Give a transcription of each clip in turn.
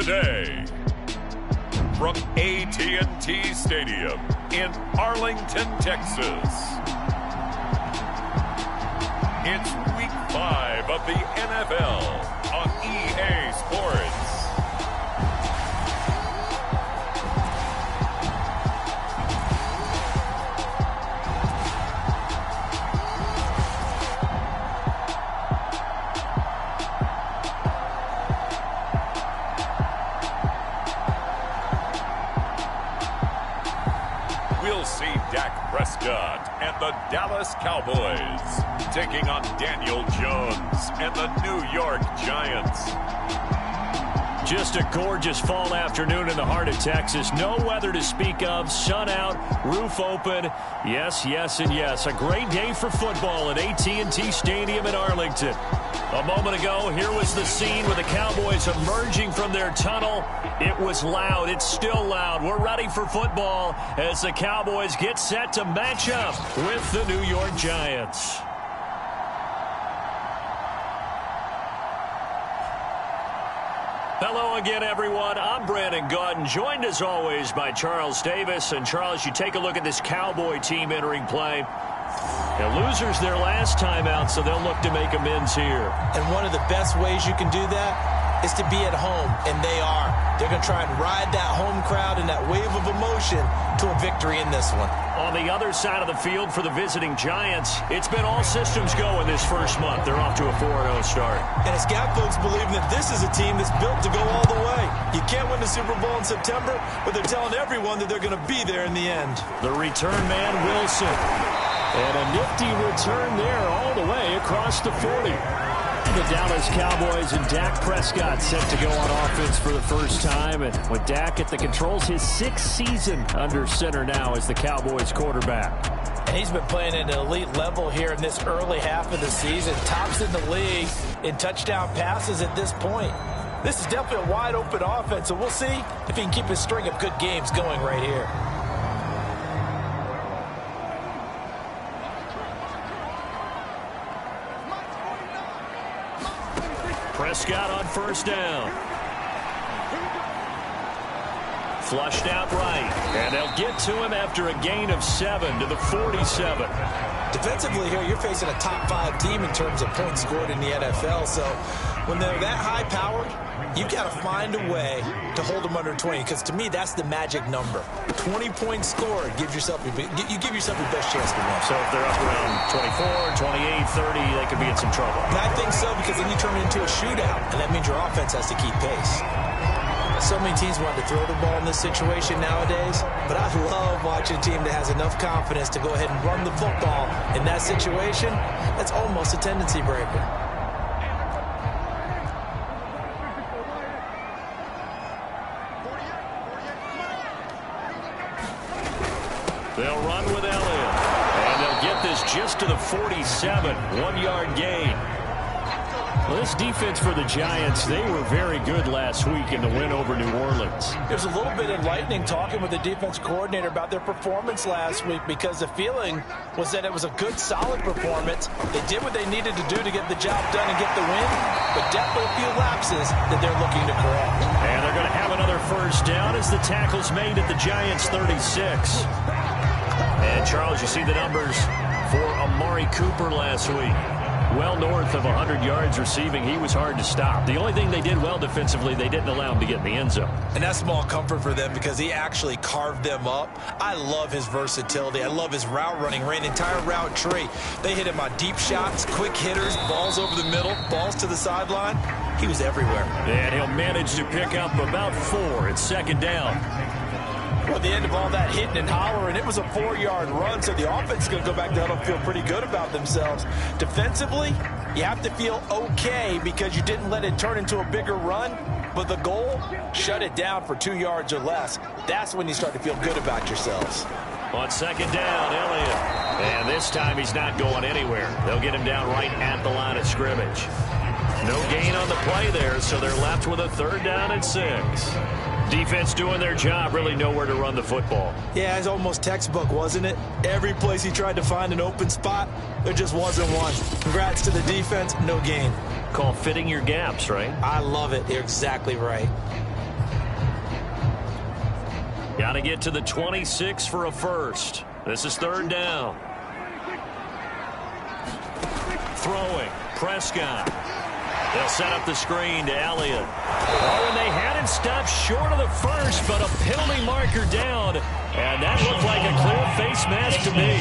today, from AT&T Stadium in Arlington, Texas, it's Week 5 of the NFL on EA Sports. We'll see Dak Prescott and the Dallas Cowboys taking on Daniel Jones and the New York Giants. Just a gorgeous fall afternoon in the heart of Texas. No weather to speak of. Sun out, roof open. Yes, yes, and yes. A great day for football at AT&T Stadium in Arlington. A moment ago, here was the scene with the Cowboys emerging from their tunnel. It was loud. It's still loud. We're ready for football as the Cowboys get set to match up with the New York Giants. Hello again, everyone. I'm Brandon Gaudin, joined as always by Charles Davis. And Charles, you take a look at this Cowboy team entering play. The losers their last time out, so they'll look to make amends here. And one of the best ways you can do that is to be at home, and they are. They're going to try and ride that home crowd and that wave of emotion to a victory in this one. On the other side of the field for the visiting Giants, it's been all systems go in this first month. They're off to a 4-0 start. And it's got folks believing that this is a team that's built to go all the way. You can't win the Super Bowl in September, but they're telling everyone that they're going to be there in the end. The return man, Wilson. And a nifty return there all the way across the 40. The Dallas Cowboys and Dak Prescott set to go on offense for the first time. And with Dak at the controls, his 6th season under center now as the Cowboys quarterback. And he's been playing at an elite level here in this early half of the season. Tops in the league in touchdown passes at this point. This is definitely a wide open offense, so we'll see if he can keep his string of good games going right here. Prescott on first down. Flushed out right. And they'll get to him after a gain of 7 to the 47. Defensively here, you're facing a top 5 team in terms of points scored in the NFL. So when they're that high-powered, you've got to find a way to hold them under 20. Because to me, that's the magic number. 20 points scored gives yourself you give yourself your best chance to win. So if they're up around 24, 28, 30, they could be in some trouble. And I think so, because then you turn it into a shootout, and that means your offense has to keep pace. So many teams want to throw the ball in this situation nowadays, but I love watching a team that has enough confidence to go ahead and run the football. In that situation, that's almost a tendency breaker. They'll run with Elliott, and they'll get this just to the 47, 1-yard gain. Well, this defense for the Giants, they were very good last week in the win over New Orleans. There's a little bit enlightening talking with the defense coordinator about their performance last week, because the feeling was that it was a good, solid performance. They did what they needed to do to get the job done and get the win, but definitely a few lapses that they're looking to correct. And they're going to have another first down as the tackle's made at the Giants' 36. And, Charles, you see the numbers for Amari Cooper last week. Well north of 100 yards receiving. He was hard to stop. The only thing they did well defensively, they didn't allow him to get in the end zone. And that's small comfort for them, because he actually carved them up. I love his versatility. I love his route running. Ran the entire route tree. They hit him on deep shots, quick hitters, balls over the middle, balls to the sideline. He was everywhere. And he'll manage to pick up about 4 at second down. Well, at the end of all that hitting and hollering, it was a 4-yard run, so the offense is going to go back to huddle and feel pretty good about themselves. Defensively, you have to feel okay because you didn't let it turn into a bigger run, but the goal, shut it down for 2 yards or less. That's when you start to feel good about yourselves. On second down, Elliott. And this time he's not going anywhere. They'll get him down right at the line of scrimmage. No gain on the play there, so they're left with a 3rd down and 6. Defense doing their job, really nowhere to run the football. Yeah, it's almost textbook, wasn't it? Every place he tried to find an open spot, there just wasn't one. Congrats to the defense, no gain. Call fitting your gaps, right? I love it. You're exactly right. Got to get to the 26 for a first. This is third down. Throwing. Prescott. They'll set up the screen to Elliott. Oh, and they had it stopped short of the first, but a penalty marker down. And that looked like a clear face mask to me.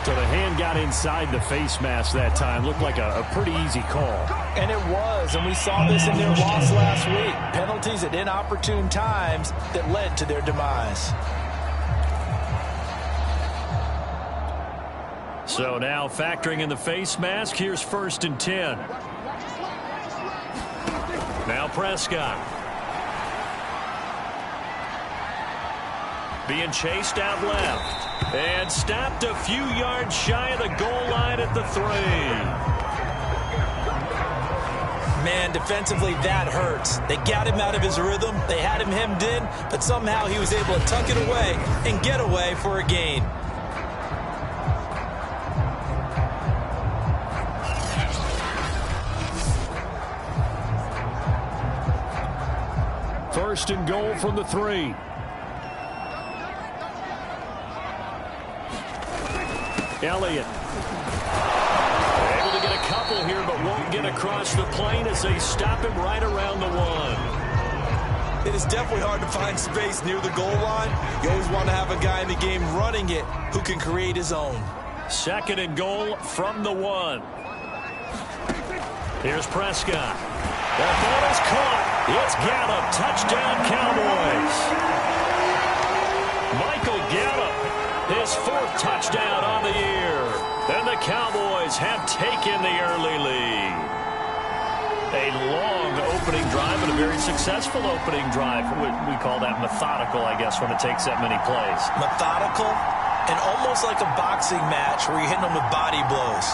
So the hand got inside the face mask that time. Looked like a pretty easy call. And it was, and we saw this in their loss last week. Penalties at inopportune times that led to their demise. So now factoring in the face mask, here's 1st and 10. Now Prescott. Being chased out left. And stopped a few yards shy of the goal line at the 3. Man, defensively, that hurts. They got him out of his rhythm. They had him hemmed in, but somehow he was able to tuck it away and get away for a gain. First and goal from the 3. Elliott. Able to get a couple here, but won't get across the plane as they stop him right around the 1. It is definitely hard to find space near the goal line. You always want to have a guy in the game running it who can create his own. 2nd and goal from the 1. Here's Prescott. The ball is caught. It's Gallup. Touchdown, Cowboys. Michael Gallup, his 4th touchdown on the year. And the Cowboys have taken the early lead. A long opening drive and a very successful opening drive. We call that methodical, I guess, when it takes that many plays. Methodical and almost like a boxing match where you're hitting them with body blows.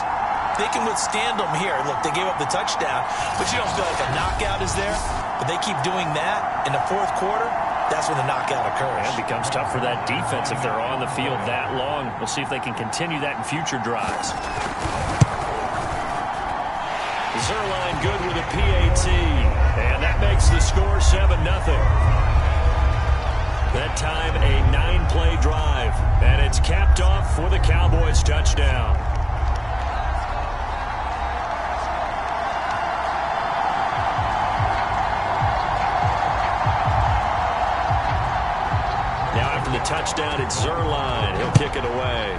They can withstand them here. Look, they gave up the touchdown, but you don't feel like a knockout is there. But they keep doing that in the 4th quarter. That's when the knockout occurs. It becomes tough for that defense if they're on the field that long. We'll see if they can continue that in future drives. Zerline good with a PAT. And that makes the score 7-0. That time a 9-play drive. And it's capped off for the Cowboys touchdown. The touchdown, it's Zerline. He'll kick it away.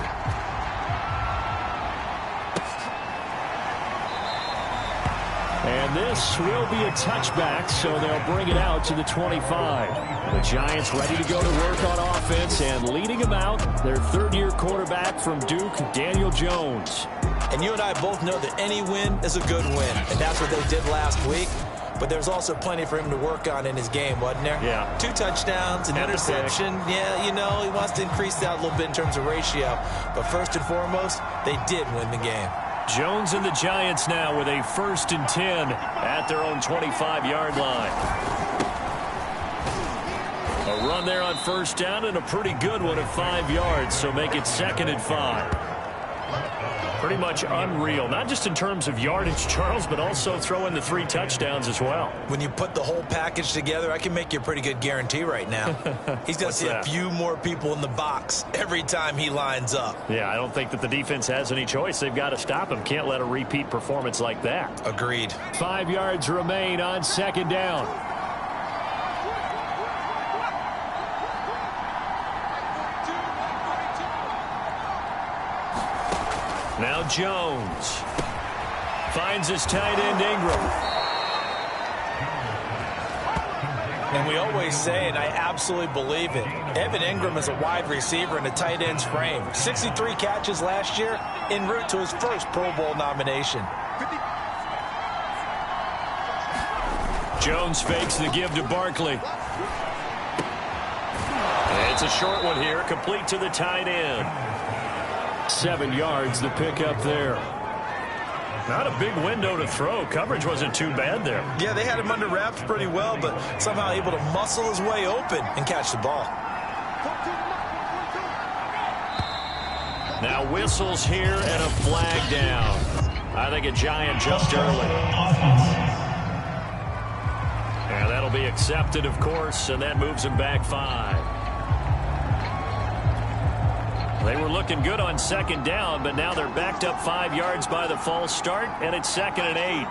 And this will be a touchback, so they'll bring it out to the 25. The Giants ready to go to work on offense, and leading them out, their 3rd-year quarterback from Duke, Daniel Jones. And you and I both know that any win is a good win, and that's what they did last week. But there's also plenty for him to work on in his game, wasn't there? Yeah. 2 touchdowns, an interception. Yeah, you know, he wants to increase that a little bit in terms of ratio. But first and foremost, they did win the game. Jones and the Giants now with a 1st and 10 at their own 25-yard line. A run there on 1st down and a pretty good one at 5 yards, so make it 2nd and 5. Pretty much unreal, not just in terms of yardage, Charles, but also throw in the 3 touchdowns as well. When you put the whole package together, I can make you a pretty good guarantee right now. He's going to see a few more people in the box every time he lines up. Yeah, I don't think that the defense has any choice. They've got to stop him. Can't let a repeat performance like that. Agreed. 5 yards remain on 2nd down. Now Jones finds his tight end Ingram. And we always say, and I absolutely believe it, Evan Ingram is a wide receiver in a tight end's frame. 63 catches last year, en route to his first Pro Bowl nomination. Jones fakes the give to Barkley. It's a short one here, complete to the tight end. 7 yards, the pickup there. Not a big window to throw. Coverage wasn't too bad there. Yeah, they had him under wraps pretty well, but somehow able to muscle his way open and catch the ball. Now whistles here and a flag down. I think a Giant just early. be accepted, of course, and that moves him back 5. They were looking good on second down, but now they're backed up 5 yards by the false start, and it's 2nd and 8.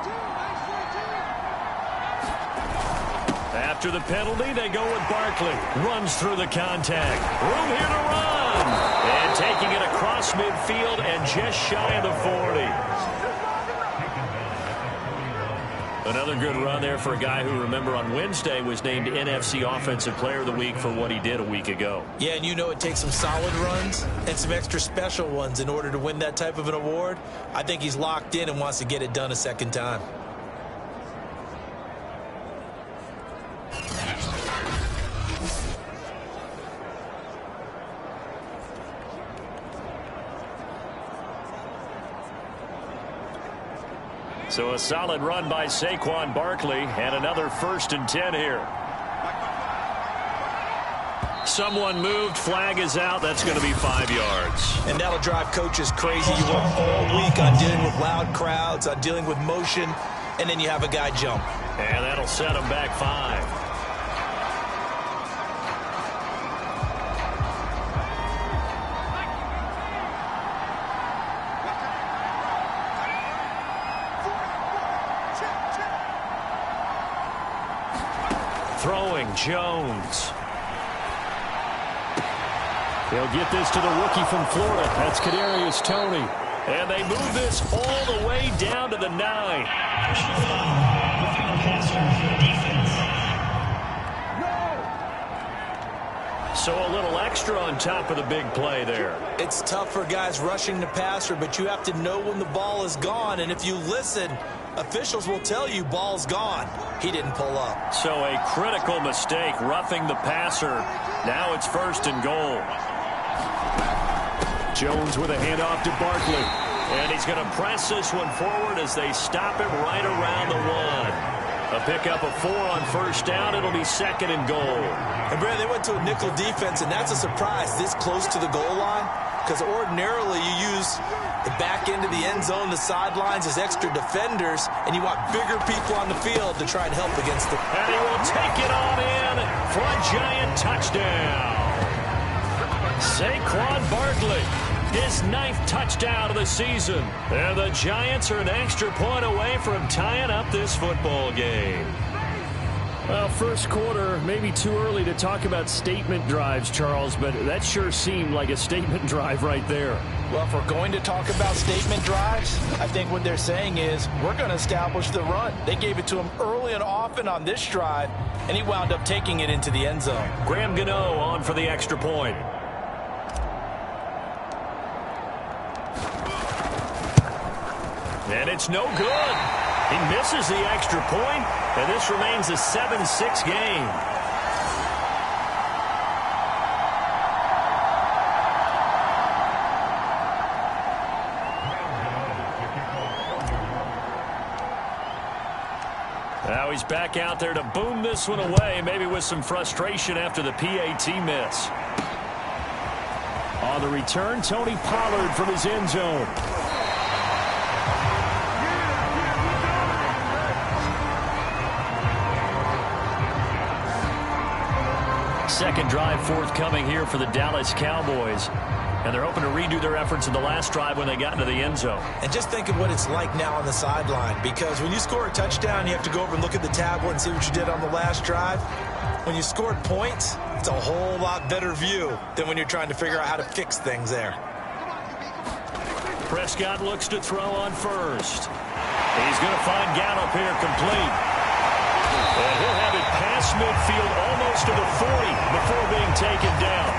After the penalty, they go with Barkley. Runs through the contact. Room here to run. And taking it across midfield and just shy of the 40. Another good run there for a guy who, remember, on Wednesday was named NFC Offensive Player of the Week for what he did a week ago. Yeah, and you know it takes some solid runs and some extra special ones in order to win that type of an award. I think he's locked in and wants to get it done a second time. So a solid run by Saquon Barkley, and another 1st and 10 here. Someone moved, flag is out. That's going to be 5 yards. And that'll drive coaches crazy. You work all week on dealing with loud crowds, on dealing with motion, and then you have a guy jump. And that'll set him back 5. Throwing, Jones. They'll get this to the rookie from Florida. That's Kadarius Toney. And they move this all the way down to the 9. So a little extra on top of the big play there. It's tough for guys rushing the passer, but you have to know when the ball is gone. And if you listen, officials will tell you ball's gone. He didn't pull up. So a critical mistake, roughing the passer. Now it's 1st and goal. Jones with a handoff to Barkley. And he's going to press this one forward as they stop it right around the 1. A pickup of 4 on 1st down. It'll be 2nd and goal. And Brad, they went to a nickel defense, and that's a surprise this close to the goal line, because ordinarily you use the back end of the end zone, the sidelines as extra defenders, and you want bigger people on the field to try and help against them. And he will take it on in for a Giant touchdown. Saquon Barkley, his 9th touchdown of the season. And the Giants are an extra point away from tying up this football game. Well, first quarter, maybe too early to talk about statement drives, Charles, but that sure seemed like a statement drive right there. Well, if we're going to talk about statement drives, I think what they're saying is we're going to establish the run. They gave it to him early and often on this drive, and he wound up taking it into the end zone. Graham Gano on for the extra point. And it's no good. He misses the extra point, and this remains a 7-6 game. Now he's back out there to boom this one away, maybe with some frustration after the PAT miss. On the return, Tony Pollard from his end zone. Second drive forthcoming here for the Dallas Cowboys. And they're hoping to redo their efforts in the last drive when they got into the end zone. And just think of what it's like now on the sideline, because when you score a touchdown, you have to go over and look at the tablet and see what you did on the last drive. When you scored points, it's a whole lot better view than when you're trying to figure out how to fix things there. Prescott looks to throw on first. He's going to find Gallup here complete. And he'll have it past midfield almost to the 40 before being taken down.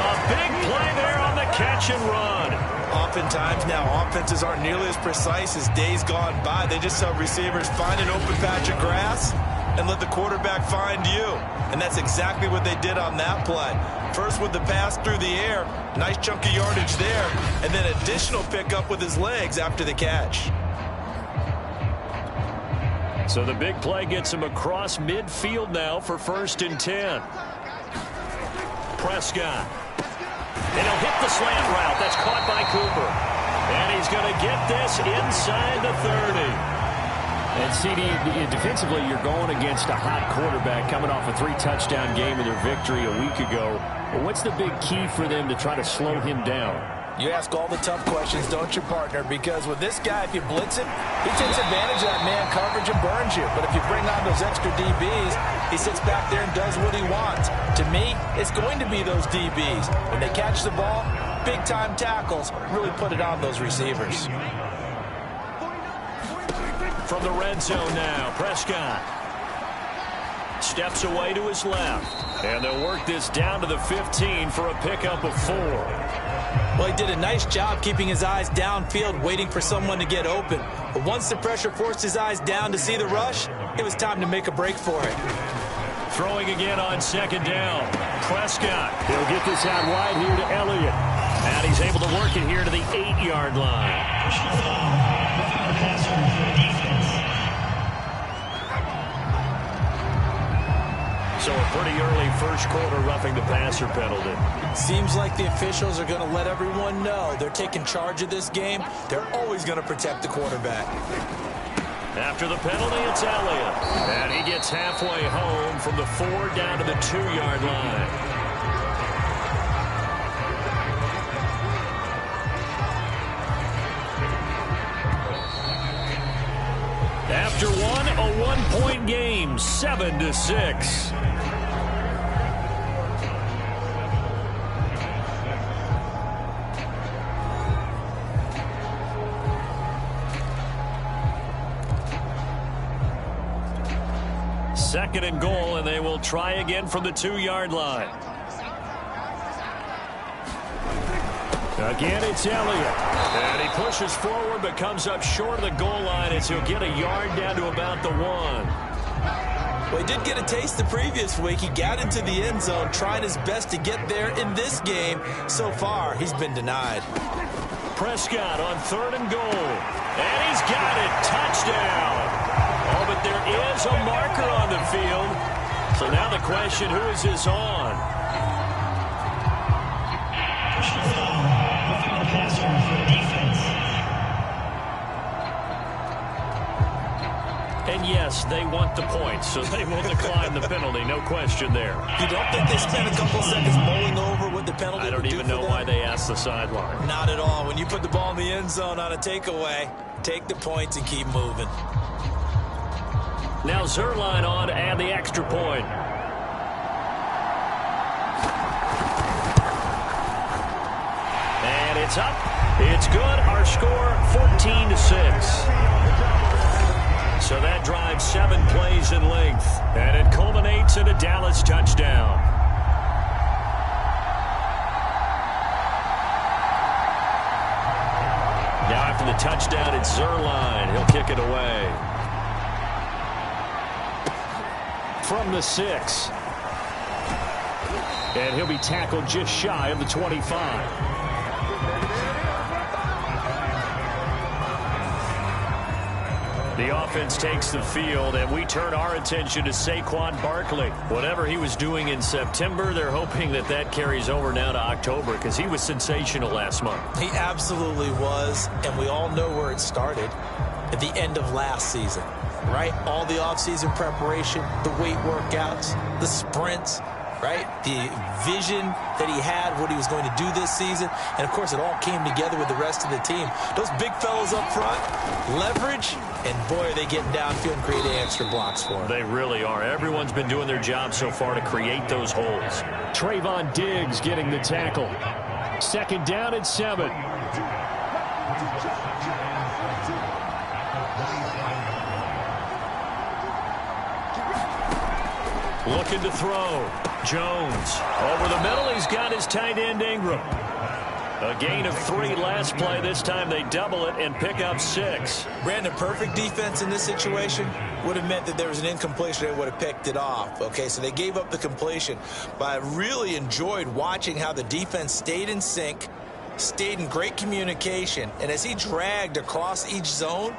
A big play there on the catch and run. Oftentimes now, offenses aren't nearly as precise as days gone by. They just have receivers find an open patch of grass and let the quarterback find you. And that's exactly what they did on that play. First with the pass through the air, nice chunk of yardage there, and then additional pickup with his legs after the catch. So the big play gets him across midfield now for 1st and 10. Prescott. And he'll hit the slant route. That's caught by Cooper. And he's going to get this inside the 30. And CD, defensively, you're going against a hot quarterback coming off a 3-touchdown game in their victory a week ago. Well, what's the big key for them to try to slow him down? You ask all the tough questions, don't you, partner? Because with this guy, if you blitz him, he takes advantage of that man coverage and burns you. But if you bring on those extra DBs, he sits back there and does what he wants. To me, it's going to be those DBs. When they catch the ball, big-time tackles really put it on those receivers. From the red zone now, Prescott steps away to his left. And they'll work this down to the 15 for a pickup of 4. Well, he did a nice job keeping his eyes downfield, waiting for someone to get open. But once the pressure forced his eyes down to see the rush, it was time to make a break for it. Throwing again on 2nd down. Prescott. He'll get this out wide here to Elliott. And he's able to work it here to the 8-yard line. So a pretty early first quarter roughing the passer penalty. Seems like the officials are going to let everyone know they're taking charge of this game. They're always going to protect the quarterback. After the penalty, it's Elliott. And he gets halfway home from the 4 down to the 2-yard line. After one, a 1-point game, 7-6. Second and goal, and they will try again from the 2-yard line. Again, it's Elliott. And he pushes forward, but comes up short of the goal line as he'll get a yard down to about the 1. Well, he did get a taste the previous week. He got into the end zone, trying his best to get there in this game. So far, he's been denied. Prescott on 3rd and goal. And he's got it. Touchdown. Oh, but there is a marker on the field. So now the question, who is this on? And yes, they want the points, so they will decline the penalty. No question there. You don't think they spent a couple seconds mulling over what the penalty I don't even know why they asked the sideline. Not at all. When you put the ball in the end zone on a takeaway, take the points and keep moving. Now Zerline on to add the extra point. And it's up. It's good. Our score, 14-6. So that drives 7 plays in length. And it culminates in a Dallas touchdown. Now after the touchdown, it's Zerline. He'll kick it away. From the 6. And he'll be tackled just shy of the 25. The offense takes the field, and we turn our attention to Saquon Barkley. Whatever he was doing in September, they're hoping that that carries over now to October because he was sensational last month. He absolutely was, and we all know where it started at the end of last season. Right? All the offseason preparation, the weight workouts, the sprints, right? The vision that he had, what he was going to do this season. And, of course, it all came together with the rest of the team. Those big fellas up front, leverage, and, boy, are they getting downfield and creating extra blocks for him. They really are. Everyone's been doing their job so far to create those holes. Trayvon Diggs getting the tackle. 2nd down and 7. Looking to throw. Jones over the middle. He's got his tight end Ingram. A gain of 3 last play. This time they double it and pick up 6. Brandon, perfect defense in this situation would have meant that there was an incompletion. They would have picked it off. Okay, so they gave up the completion. But I really enjoyed watching how the defense stayed in sync, stayed in great communication. And as he dragged across each zone,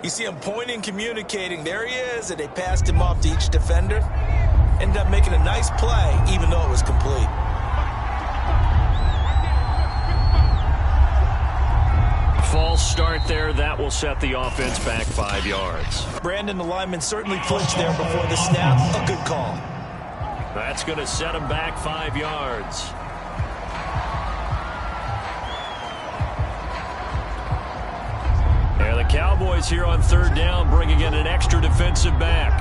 you see him pointing, communicating. There he is, and they passed him off to each defender. Ended up making a nice play, even though it was complete. false start there. That will set the offense back 5 yards. Brandon, the lineman certainly flinched there before the snap. A good call. That's going to set him back 5 yards. And the Cowboys here on third down bringing in an extra defensive back.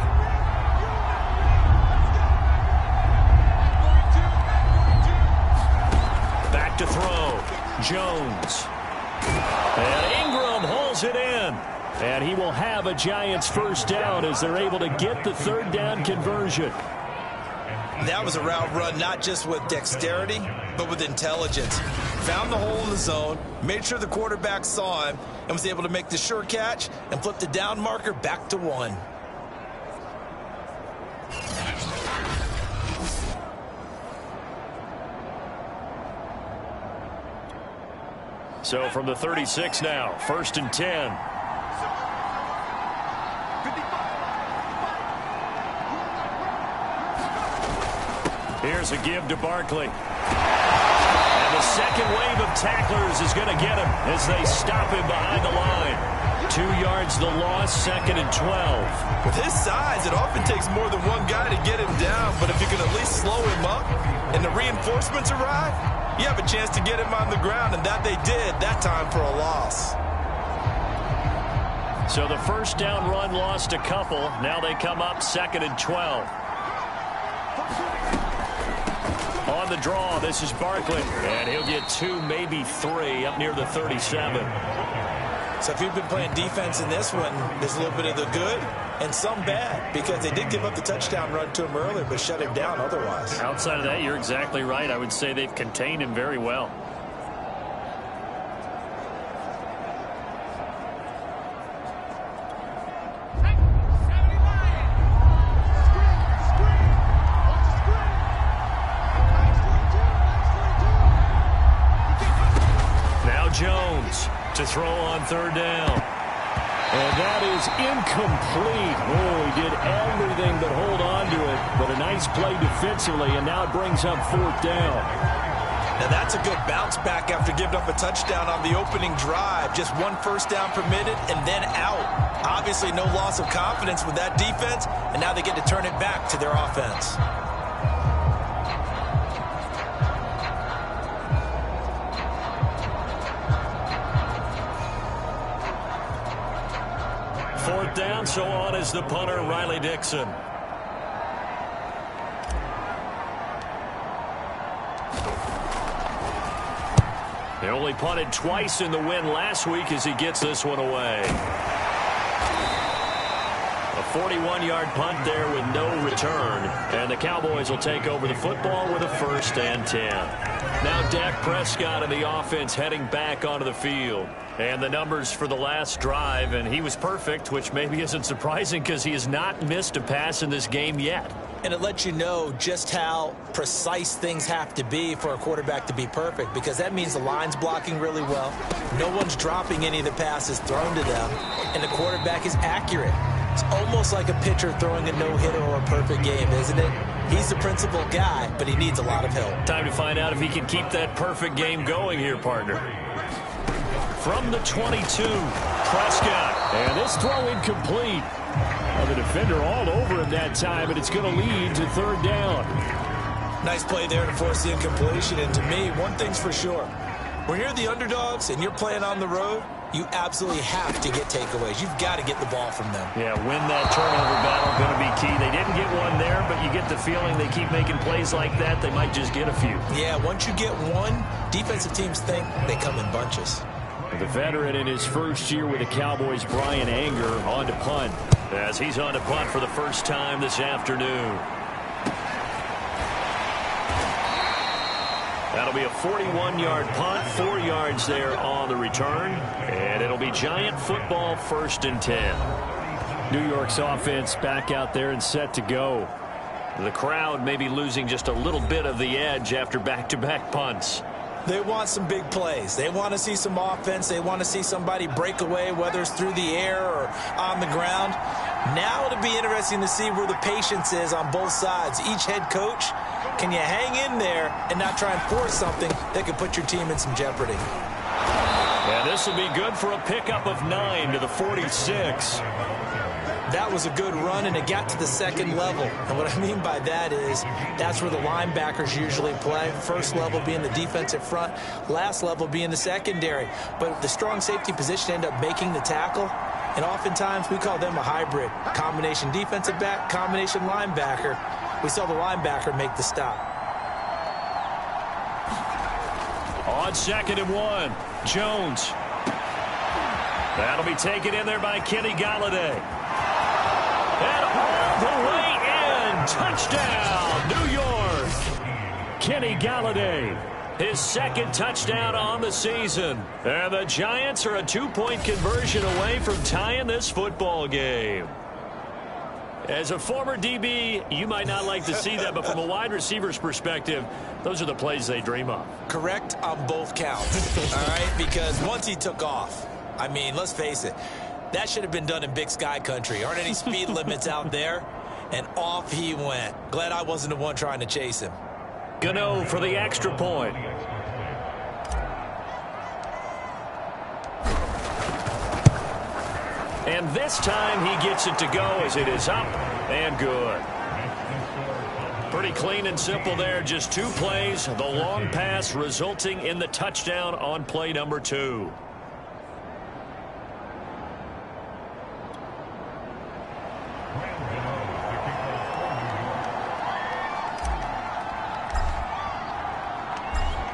Back to throw. Jones. And Ingram hauls it in. And he will have a Giants first down as they're able to get the third down conversion. That was a route run not just with dexterity, but with intelligence. Found the hole in the zone, made sure the quarterback saw him, and was able to make the sure catch and flip the down marker back to 1. So from the 36 now, 1st and 10. Here's a give to Barkley. And the second wave of tacklers is going to get him as they stop him behind the line. 2 yards the loss, 2nd and 12. With his size, it often takes more than one guy to get him down, but if you can at least slow him up and the reinforcements arrive, you have a chance to get him on the ground, and that they did that time for a loss. So the first down run lost a couple. Now they come up 2nd and 12. On the draw, this is Barkley. And he'll get 2, maybe 3 up near the 37. So if you've been playing defense in this one, there's a little bit of the good and some bad, because they did give up the touchdown run to him earlier, but shut him down otherwise. Outside of that, you're exactly right. I would say they've contained him very well. Now Jones to throw on third down. And that is incomplete. Oh, he did everything but hold on to it. But a nice play defensively, and now it brings up 4th down. Now that's a good bounce back after giving up a touchdown on the opening drive. Just 1 first down permitted and then out. Obviously no loss of confidence with that defense, and now they get to turn it back to their offense. Down, so on is the punter, Riley Dixon. They only punted twice in the win last week as he gets this one away. A 41-yard punt there with no return. And the Cowboys will take over the football with a 1st and 10. Now Dak Prescott and the offense heading back onto the field. And the numbers for the last drive, and he was perfect, which maybe isn't surprising because he has not missed a pass in this game yet. And it lets you know just how precise things have to be for a quarterback to be perfect, because that means the line's blocking really well. No one's dropping any of the passes thrown to them, and the quarterback is accurate. It's almost like a pitcher throwing a no-hitter or a perfect game, isn't it? He's the principal guy, but he needs a lot of help. Time to find out if he can keep that perfect game going here, partner. From the 22, Prescott. And this throw incomplete. Well, the defender all over him that time, and it's going to lead to 3rd down. Nice play there to force the incompletion. And to me, one thing's for sure. When you're the underdogs and you're playing on the road, you absolutely have to get takeaways. You've got to get the ball from them. Yeah, win that turnover battle, going to be key. They didn't get one there, but you get the feeling they keep making plays like that, they might just get a few. Yeah, once you get one, defensive teams think they come in bunches. The veteran in his first year with the Cowboys, Brian Anger, on to punt. As he's on to punt for the first time this afternoon. That'll be a 41-yard punt, 4 yards there on the return. And it'll be Giant football, 1st and 10. New York's offense back out there and set to go. The crowd may be losing just a little bit of the edge after back-to-back punts. They want some big plays. They want to see some offense. They want to see somebody break away, whether it's through the air or on the ground. Now it'll be interesting to see where the patience is on both sides. Each head coach, can you hang in there and not try and force something that could put your team in some jeopardy? And this will be good for a pickup of 9 to the 46. That was a good run, and it got to the second level. And what I mean by that is that's where the linebackers usually play. First level being the defensive front, last level being the secondary. But the strong safety position ended up making the tackle, and oftentimes we call them a hybrid. Combination defensive back, combination linebacker. We saw the linebacker make the stop. On 2nd and 1, Jones. That'll be taken in there by Kenny Galladay. And all the way in. Touchdown, New York. Kenny Galladay, his 2nd touchdown on the season. And the Giants are a 2-point conversion away from tying this football game. As a former DB, you might not like to see that, but from a wide receiver's perspective, those are the plays they dream of. Correct on both counts, all right? Because once he took off, I mean, let's face it, that should have been done in Big Sky country. Aren't any speed limits out there? And off he went. Glad I wasn't the one trying to chase him. Gano for the extra point. And this time he gets it to go as it is up and good. Pretty clean and simple there. Just 2 plays. The long pass resulting in the touchdown on play number 2.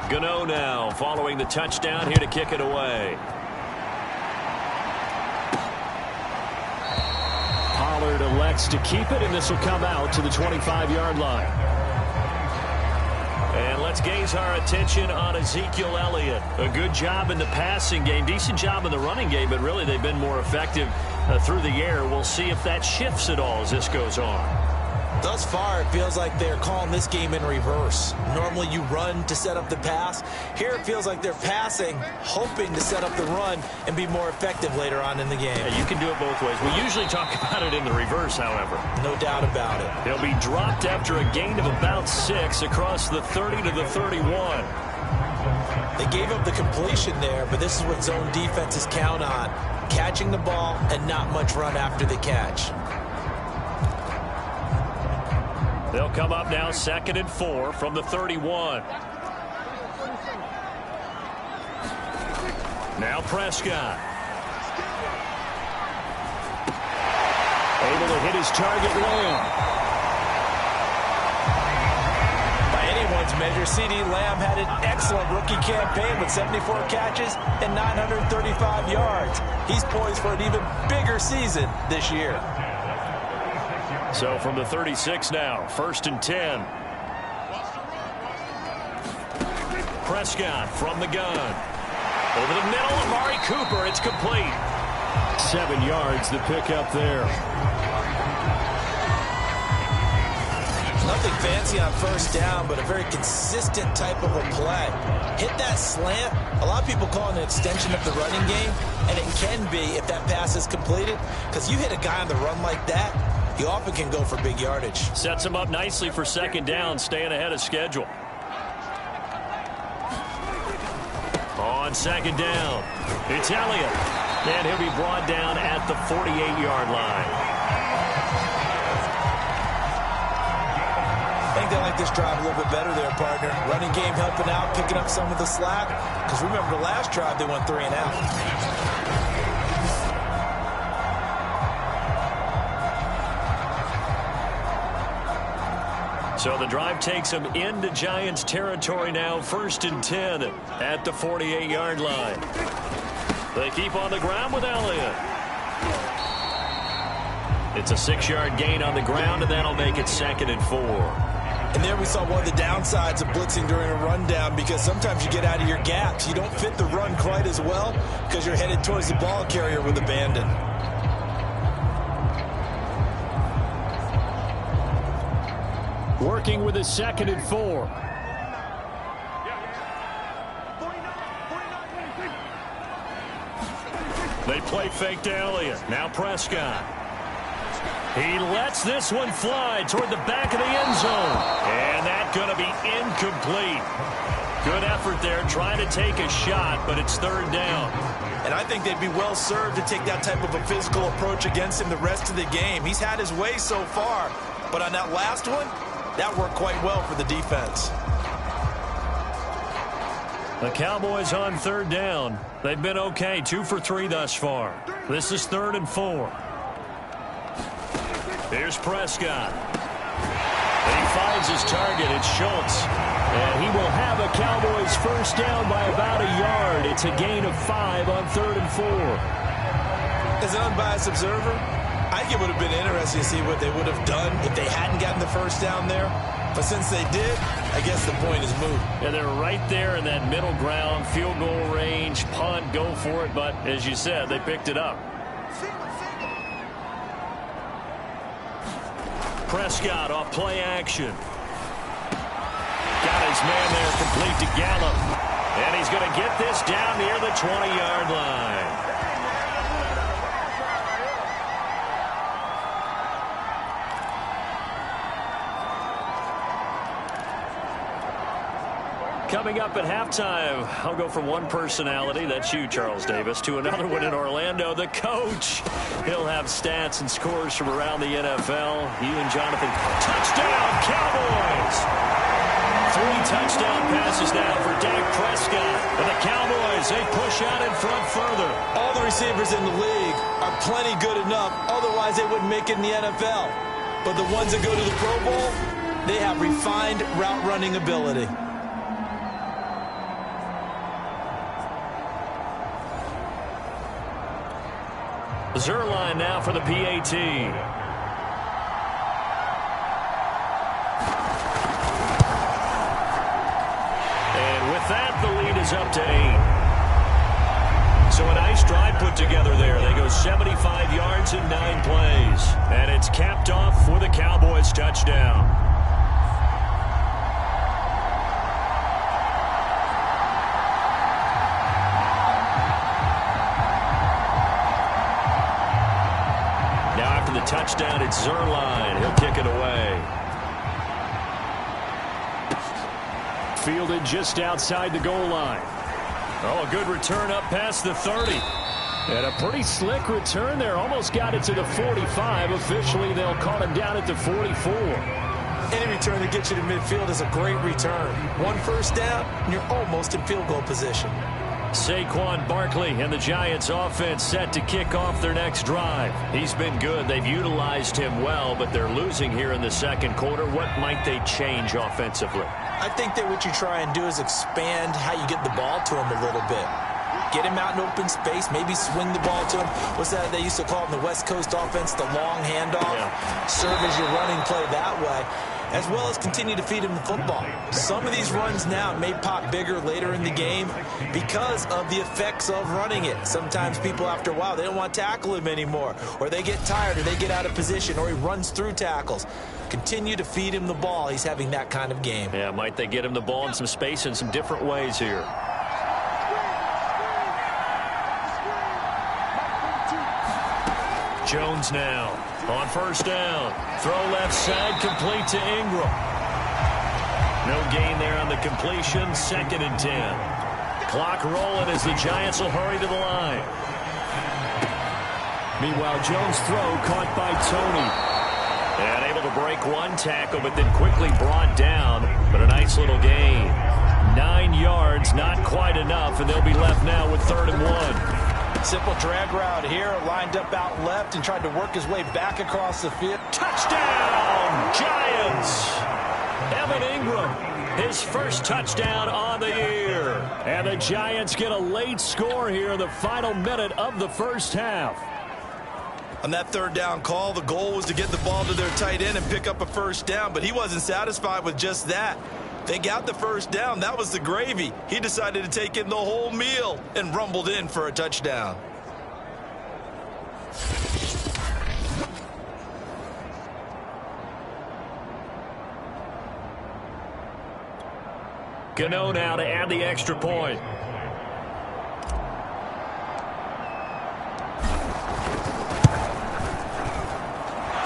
Gano now following the touchdown here to kick it away. Pollard elects to keep it, and this will come out to the 25-yard line. And let's gaze our attention on Ezekiel Elliott. A good job in the passing game, decent job in the running game, but really they've been more effective through the air. We'll see if that shifts at all as this goes on. Thus far, it feels like they're calling this game in reverse. Normally you run to set up the pass. Here it feels like they're passing, hoping to set up the run and be more effective later on in the game. Yeah, you can do it both ways. We usually talk about it in the reverse, however. No doubt about it. He'll be dropped after a gain of about 6 across the 30 to the 31. They gave up the completion there, but this is what zone defenses count on. Catching the ball and not much run after the catch. They'll come up now 2nd and 4 from the 31. Now Prescott. Able to hit his target Lamb. By anyone's measure, C.D. Lamb had an excellent rookie campaign with 74 catches and 935 yards. He's poised for an even bigger season this year. So from the 36 now, 1st and 10. Prescott from the gun. Over the middle, Amari Cooper. It's complete. 7 yards, the pickup there. Nothing fancy on 1st down, but a very consistent type of a play. Hit that slant. A lot of people call it an extension of the running game, and it can be if that pass is completed, because you hit a guy on the run like that, he often can go for big yardage. Sets him up nicely for 2nd down, staying ahead of schedule. On 2nd down, it's Elliott. And he'll be brought down at the 48-yard line. I think they like this drive a little bit better there, partner. Running game helping out, picking up some of the slack. Because remember, the last drive they went 3 and out. So the drive takes them into Giants territory now, 1st and 10 at the 48-yard line. They keep on the ground with Elliott. It's a 6-yard gain on the ground, and that'll make it 2nd and 4. And there we saw one of the downsides of blitzing during a rundown, because sometimes you get out of your gaps. You don't fit the run quite as well because you're headed towards the ball carrier with abandon. Working with a 2nd and 4. They play fake to Elliott. Now Prescott. He lets this one fly toward the back of the end zone. And that's going to be incomplete. Good effort there, trying to take a shot, but it's third down. And I think they'd be well served to take that type of a physical approach against him the rest of the game. He's had his way so far, but on that last one, that worked quite well for the defense. The Cowboys on third down. They've been okay, 2 for 3 thus far. This is 3rd and 4. Here's Prescott. And he finds his target. It's Schultz. And he will have a Cowboys first down by about a yard. It's a gain of 5 on 3rd and 4. As an unbiased observer, I think it would have been interesting to see what they would have done if they hadn't gotten the first down there. But since they did, I guess the point is moot. And they're right there in that middle ground, field goal range, punt, go for it. But as you said, they picked it up. Prescott off play action. Got his man there complete to Gallup. And he's going to get this down near the 20-yard line. Coming up at halftime, I'll go from one personality, that's you, Charles Davis, to another one in Orlando, the coach. He'll have stats and scores from around the NFL. You and Jonathan. Touchdown, Cowboys! 3 touchdown passes now for Dak Prescott. And the Cowboys, they push out in front further. All the receivers in the league are plenty good enough. Otherwise, they wouldn't make it in the NFL. But the ones that go to the Pro Bowl, they have refined route running ability. Zerline now for the PAT. And with that, the lead is up to 8. So a nice drive put together there. They go 75 yards in 9 plays. And it's capped off for the Cowboys touchdown. Touchdown, it's Zerline. He'll kick it away. Fielded just outside the goal line. Oh, a good return up past the 30. And a pretty slick return there. Almost got it to the 45. Officially, they'll call him down at the 44. Any return that gets you to midfield is a great return. 1 first down, and you're almost in field goal position. Saquon Barkley and the Giants offense set to kick off their next drive. He's been good. They've utilized him well, but they're losing here in the second quarter. What might they change offensively? I think that what you try and do is expand how you get the ball to him a little bit. Get him out in open space, maybe swing the ball to him. What's that they used to call it in the West Coast offense, the long handoff? Yeah. Serve as your running play that way, as well as continue to feed him the football. Some of these runs now may pop bigger later in the game because of the effects of running it. Sometimes people, after a while, they don't want to tackle him anymore, or they get tired, or they get out of position, or he runs through tackles. Continue to feed him the ball. He's having that kind of game. Yeah, might they get him the ball in some space in some different ways here. Jones now on first down. Throw left side, complete to Ingram. No gain there on the completion. 2nd and 10. Clock rolling as the Giants will hurry to the line. Meanwhile, Jones' throw caught by Tony. And able to break one tackle, but then quickly brought down. But a nice little gain. 9 yards, not quite enough, and they'll be left now with 3rd and 1. Simple drag route here, lined up out left and tried to work his way back across the field. Touchdown, Giants! Evan Ingram, his first touchdown on the year. And the Giants get a late score here in the final minute of the first half. On that 3rd down call, the goal was to get the ball to their tight end and pick up a first down, but he wasn't satisfied with just that. They got the first down. That was the gravy. He decided to take in the whole meal and rumbled in for a touchdown. Gano now to add the extra point.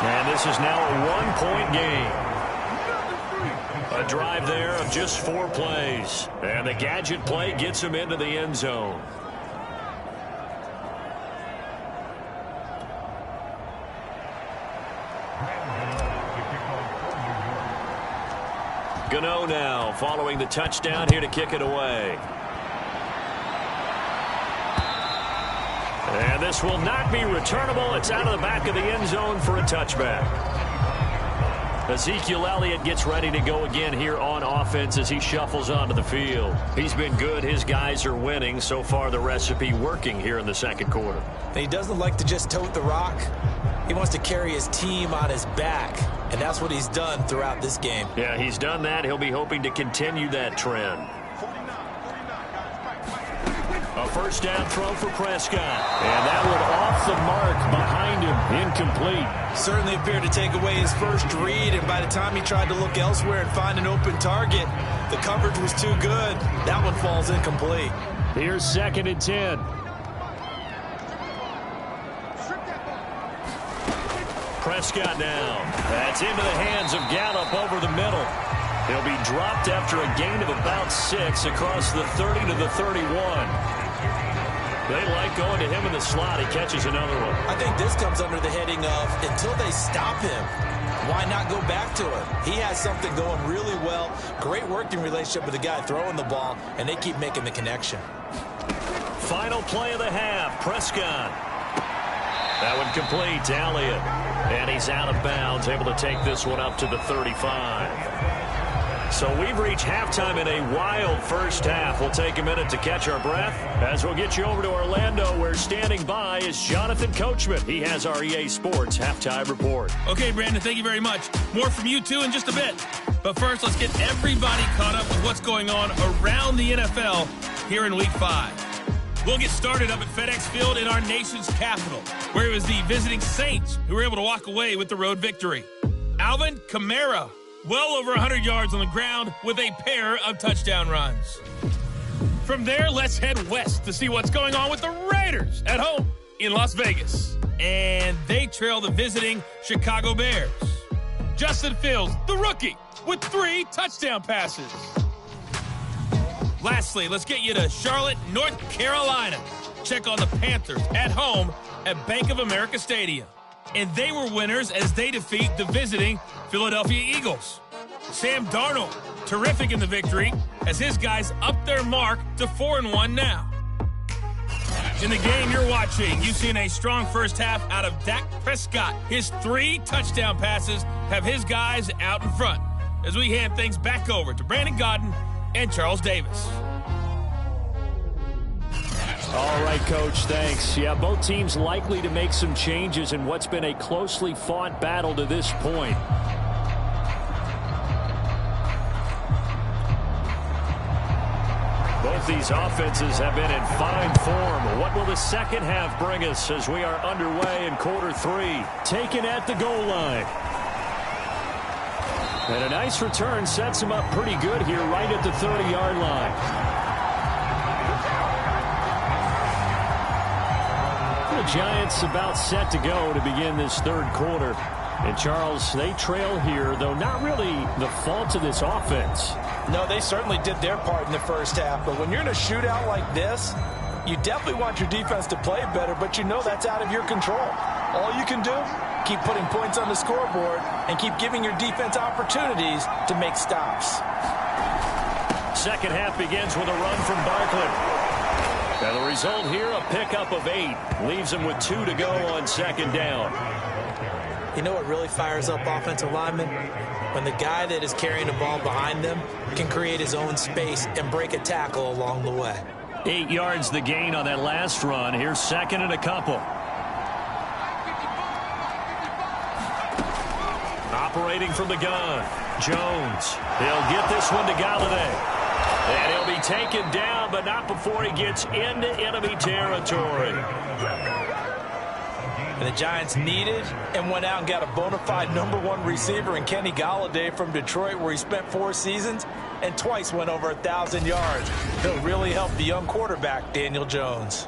And this is now a 1-point game. A drive there of just 4 plays. And the gadget play gets him into the end zone. Gano now following the touchdown here to kick it away. And this will not be returnable. It's out of the back of the end zone for a touchback. Ezekiel Elliott gets ready to go again here on offense as he shuffles onto the field. He's been good. His guys are winning. So far, the recipe working here in the second quarter. He doesn't like to just tote the rock. He wants to carry his team on his back, and that's what he's done throughout this game. Yeah, he's done that. He'll be hoping to continue that trend. A first down throw for Prescott. And that one off the mark behind him. Incomplete. Certainly appeared to take away his first read, and by the time he tried to look elsewhere and find an open target, the coverage was too good. That one falls incomplete. Here's 2nd and 10. Prescott now. That's into the hands of Gallup over the middle. He'll be dropped after a gain of about 6 across the 30 to the 31. They like going to him in the slot. He catches another one. I think this comes under the heading of until they stop him, why not go back to him? He has something going really well. Great working relationship with the guy throwing the ball, and they keep making the connection. Final play of the half. Prescott. That one complete to Elliott. And he's out of bounds, able to take this one up to the 35. So we've reached halftime in a wild first half. We'll take a minute to catch our breath as we'll get you over to Orlando, where standing by is Jonathan Coachman. He has our EA Sports halftime report. Okay, Brandon, thank you very much. More from you, too, in just a bit. But first, let's get everybody caught up with what's going on around the NFL here in Week 5. We'll get started up at FedEx Field in our nation's capital, where it was the visiting Saints who were able to walk away with the road victory. Alvin Kamara, well over 100 yards on the ground with a pair of touchdown runs. From there, let's head west to see what's going on with the Raiders at home in Las Vegas. And they trail the visiting Chicago Bears. Justin Fields, the rookie, with 3 touchdown passes. Lastly, let's get you to Charlotte, North Carolina. Check on the Panthers at home at Bank of America Stadium. And they were winners as they defeat the visiting Philadelphia Eagles. Sam Darnold, terrific in the victory, as his guys up their mark to 4-1 now. In the game you're watching, you've seen a strong first half out of Dak Prescott. His 3 touchdown passes have his guys out in front, as we hand things back over to Brandon Godden and Charles Davis. All right, Coach, thanks. Yeah, both teams likely to make some changes in what's been a closely fought battle to this point. Both these offenses have been in fine form. What will the second half bring us as we are underway in quarter 3? Taken at the goal line. And a nice return sets him up pretty good here right at the 30-yard line. The Giants about set to go to begin this third quarter. And, Charles, they trail here, though not really the fault of this offense. No, they certainly did their part in the first half. But when you're in a shootout like this, you definitely want your defense to play better, but you know that's out of your control. All you can do, keep putting points on the scoreboard and keep giving your defense opportunities to make stops. Second half begins with a run from Barkley. And the result here, a pickup of 8. Leaves him with 2 to go on second down. You know what really fires up offensive linemen? When the guy that is carrying the ball behind them can create his own space and break a tackle along the way. 8 yards the gain on that last run. Here's second and a couple. Operating from the gun, Jones. He'll get this one to Galladay. And he'll be taken down, but not before he gets into enemy territory. And the Giants needed and went out and got a bona fide #1 receiver in Kenny Galladay from Detroit, where he spent 4 seasons and twice went over 1,000 yards. He'll really help the young quarterback, Daniel Jones.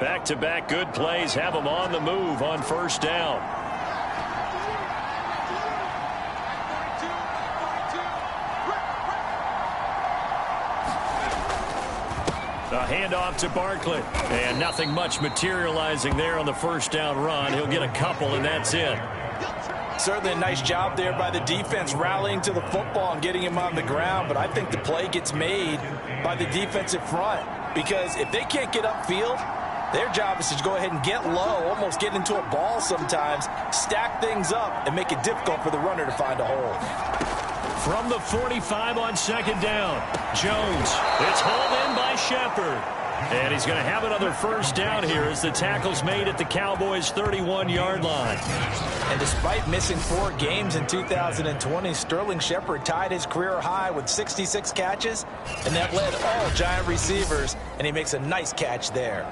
Back-to-back good plays have them on the move on first down. A handoff to Barkley. And nothing much materializing there on the first down run. He'll get a couple, and that's it. Certainly a nice job there by the defense rallying to the football and getting him on the ground. But I think the play gets made by the defensive front. Because if they can't get upfield, their job is to go ahead and get low, almost get into a ball sometimes, stack things up, and make it difficult for the runner to find a hole. From the 45 on second down, Jones. It's hauled in by Shepard. And he's going to have another first down here as the tackle's made at the Cowboys' 31-yard line. And despite missing 4 games in 2020, Sterling Shepard tied his career high with 66 catches, and that led all Giant receivers, and he makes a nice catch there.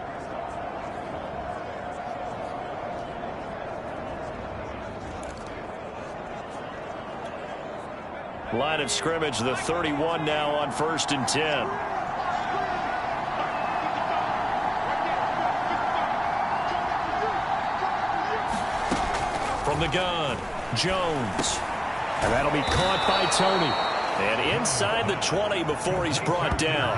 Line of scrimmage, the 31 now on 1st and 10. From the gun, Jones. And that'll be caught by Tony. And inside the 20 before he's brought down.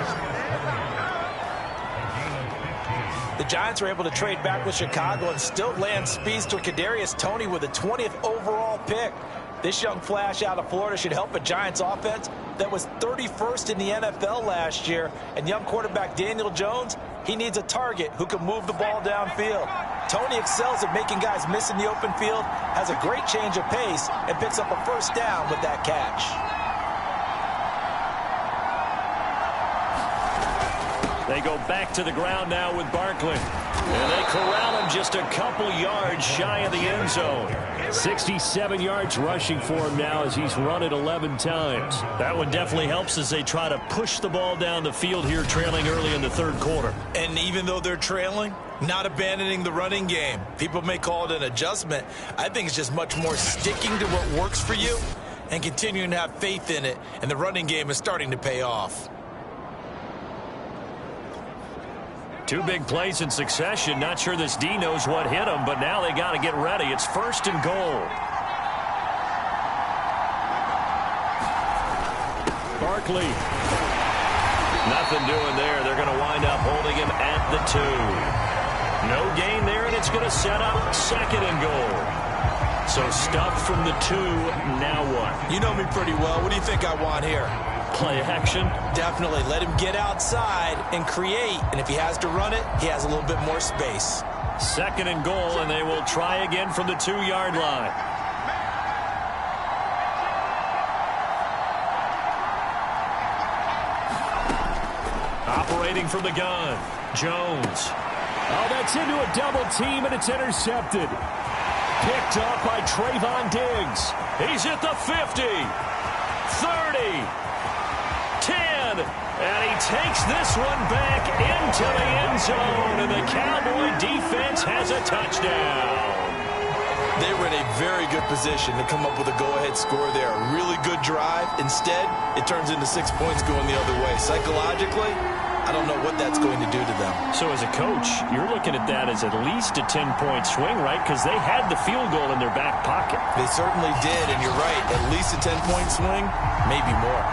The Giants were able to trade back with Chicago and still land speedster Kadarius Toney with a 20th overall pick. This young flash out of Florida should help a Giants offense that was 31st in the NFL last year. And young quarterback Daniel Jones, he needs a target who can move the ball downfield. Toney excels at making guys miss in the open field, has a great change of pace, and picks up a first down with that catch. They go back to the ground now with Barkley. And they corral him just a couple yards shy of the end zone. 67 yards rushing for him now as he's run it 11 times. That one definitely helps as they try to push the ball down the field here, trailing early in the third quarter. And even though they're trailing, not abandoning the running game. People may call it an adjustment. I think it's just much more sticking to what works for you and continuing to have faith in it. And the running game is starting to pay off. 2 big plays in succession. Not sure this D knows what hit him, but now they got to get ready. It's 1st and goal. Barkley. Nothing doing there. They're going to wind up holding him at the 2. No gain there, and it's going to set up 2nd and goal. So stuffed from the 2. Now what? You know me pretty well. What do you think I want here? Play action. Definitely. Let him get outside and create. And if he has to run it, he has a little bit more space. 2nd and goal, and they will try again from the 2-yard line. Operating from the gun, Jones. Oh, that's into a double team, and it's intercepted. Picked up by Trayvon Diggs. He's at the 50, 30, 10, and he takes this one back into the end zone, and the Cowboy defense has a touchdown. They were in a very good position to come up with a go-ahead score there. A really good drive. Instead, it turns into 6 points going the other way. Psychologically, I don't know what that's going to do to them. So as a coach, you're looking at that as at least a 10-point swing, right? Because they had the field goal in their back pocket. They certainly did, and you're right. At least a 10-point swing, maybe more.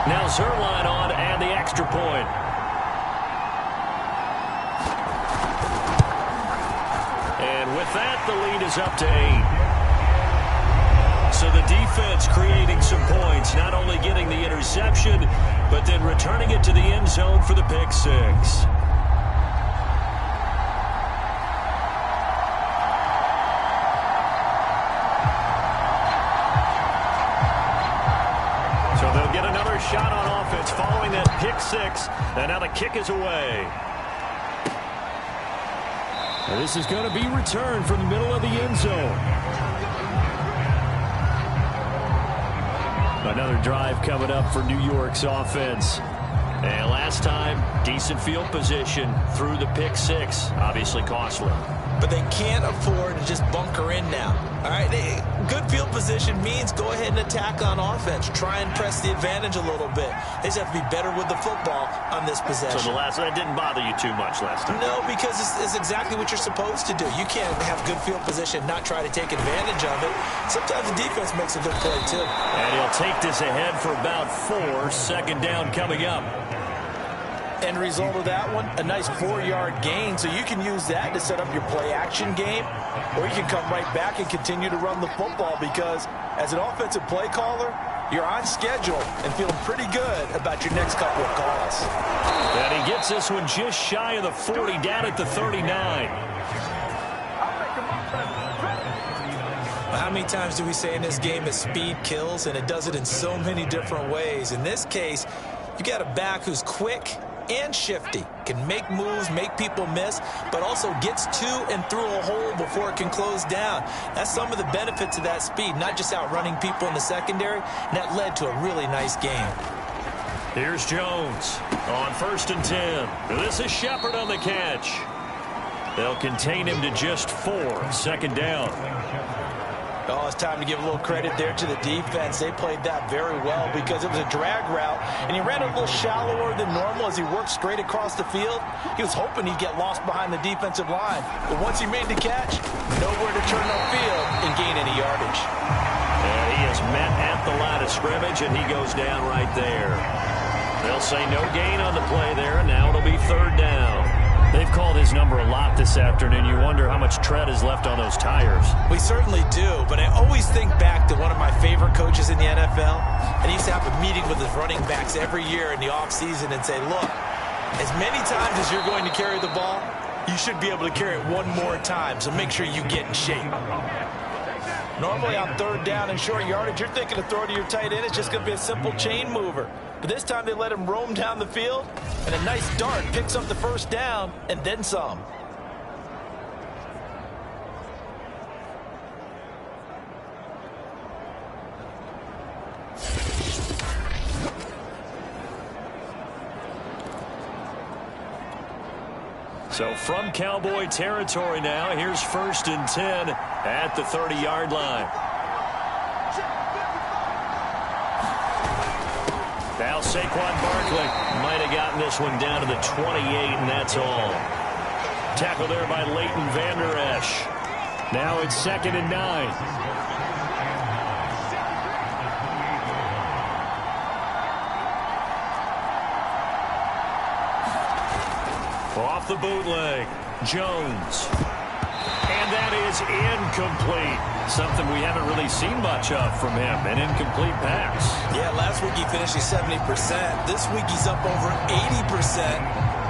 Now Zerline on and the extra point. And with that, the lead is up to 8. So the defense creating some points, not only getting the interception, but then returning it to the end zone for the pick 6. So they'll get another shot on offense following that pick 6, and now the kick is away. And this is going to be returned from the middle of the end zone. Another drive coming up for New York's offense. And last time, decent field position through the pick 6. Obviously costly. but they can't afford to just bunker in now. All right, good field position means go ahead and attack on offense. Try and press the advantage a little bit. They just have to be better with the football on this possession. So that didn't bother you too much last time? No, because it's exactly what you're supposed to do. You can't have good field position, not try to take advantage of it. Sometimes the defense makes a good play, too. And he'll take this ahead for about 4. Second down coming up. End result of that one, a nice 4-yard gain. So you can use that to set up your play-action game, or you can come right back and continue to run the football because as an offensive play caller, you're on schedule and feeling pretty good about your next couple of calls. And he gets this one just shy of the 40, down at the 39. How many times do we say in this game that speed kills, and it does it in so many different ways? In this case, you got a back who's quick and shifty, can make moves, make people miss, but also gets to and through a hole before it can close down. That's some of the benefits of that speed, not just outrunning people in the secondary, and that led to a really nice game. Here's Jones on 1st and 10. This is Shepard on the catch. They'll contain him to just 4. Second down. Oh, it's time to give a little credit there to the defense. They played that very well because it was a drag route, and he ran a little shallower than normal as he worked straight across the field. He was hoping he'd get lost behind the defensive line, but once he made the catch, nowhere to turn upfield and gain any yardage. And he is met at the line of scrimmage, and he goes down right there. They'll say no gain on the play there, and now it'll be 3rd down. They've called his number a lot this afternoon. You wonder how much tread is left on those tires. We certainly do, but I always think back to one of my favorite coaches in the NFL, and he used to have a meeting with his running backs every year in the offseason and say, look, as many times as you're going to carry the ball, you should be able to carry it one more time, so make sure you get in shape. Normally on 3rd down and short yardage, you're thinking of throwing to your tight end. It's just going to be a simple chain mover. But this time they let him roam down the field, and a nice dart picks up the 1st down and then some. So from Cowboy territory now, here's 1st and 10 at the 30-yard line. Now Saquon Barkley might have gotten this one down to the 28, and that's all. Tackle there by Leighton Vander Esch. Now it's 2nd and 9. Off the bootleg, Jones. And that is incomplete. Something we haven't really seen much of from him, an incomplete pass. Yeah, last week he finished at 70%. This week he's up over 80%.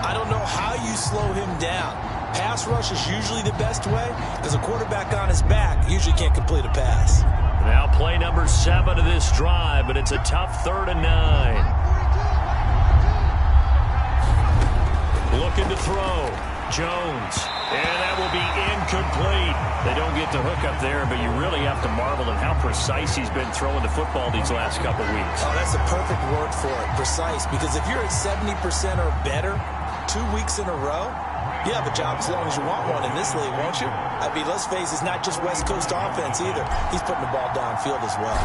I don't know how you slow him down. Pass rush is usually the best way because a quarterback on his back usually can't complete a pass. Now play number 7 of this drive, but it's a tough 3rd and 9. Looking to throw. Jones. And that will be incomplete. They don't get the hook up there, but you really have to marvel at how precise he's been throwing the football these last couple weeks. Oh, that's a perfect word for it, precise, because if you're at 70% or better 2 weeks in a row, you have a job as long as you want one in this league, won't you? I mean, let's face it, it's not just West Coast offense either. He's putting the ball downfield as well.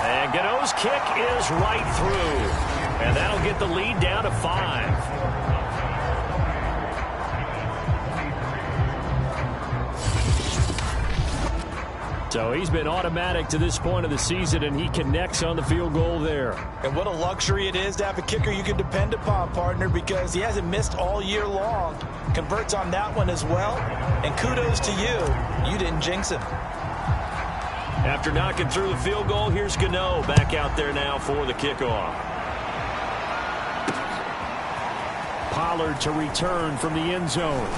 And Gano's kick is right through. And that'll get the lead down to 5. So he's been automatic to this point of the season, and he connects on the field goal there. And what a luxury it is to have a kicker you can depend upon, partner, because he hasn't missed all year long. Converts on that one as well. And kudos to you. You didn't jinx him. After knocking through the field goal, here's Gano back out there now for the kickoff. Pollard to return from the end zone.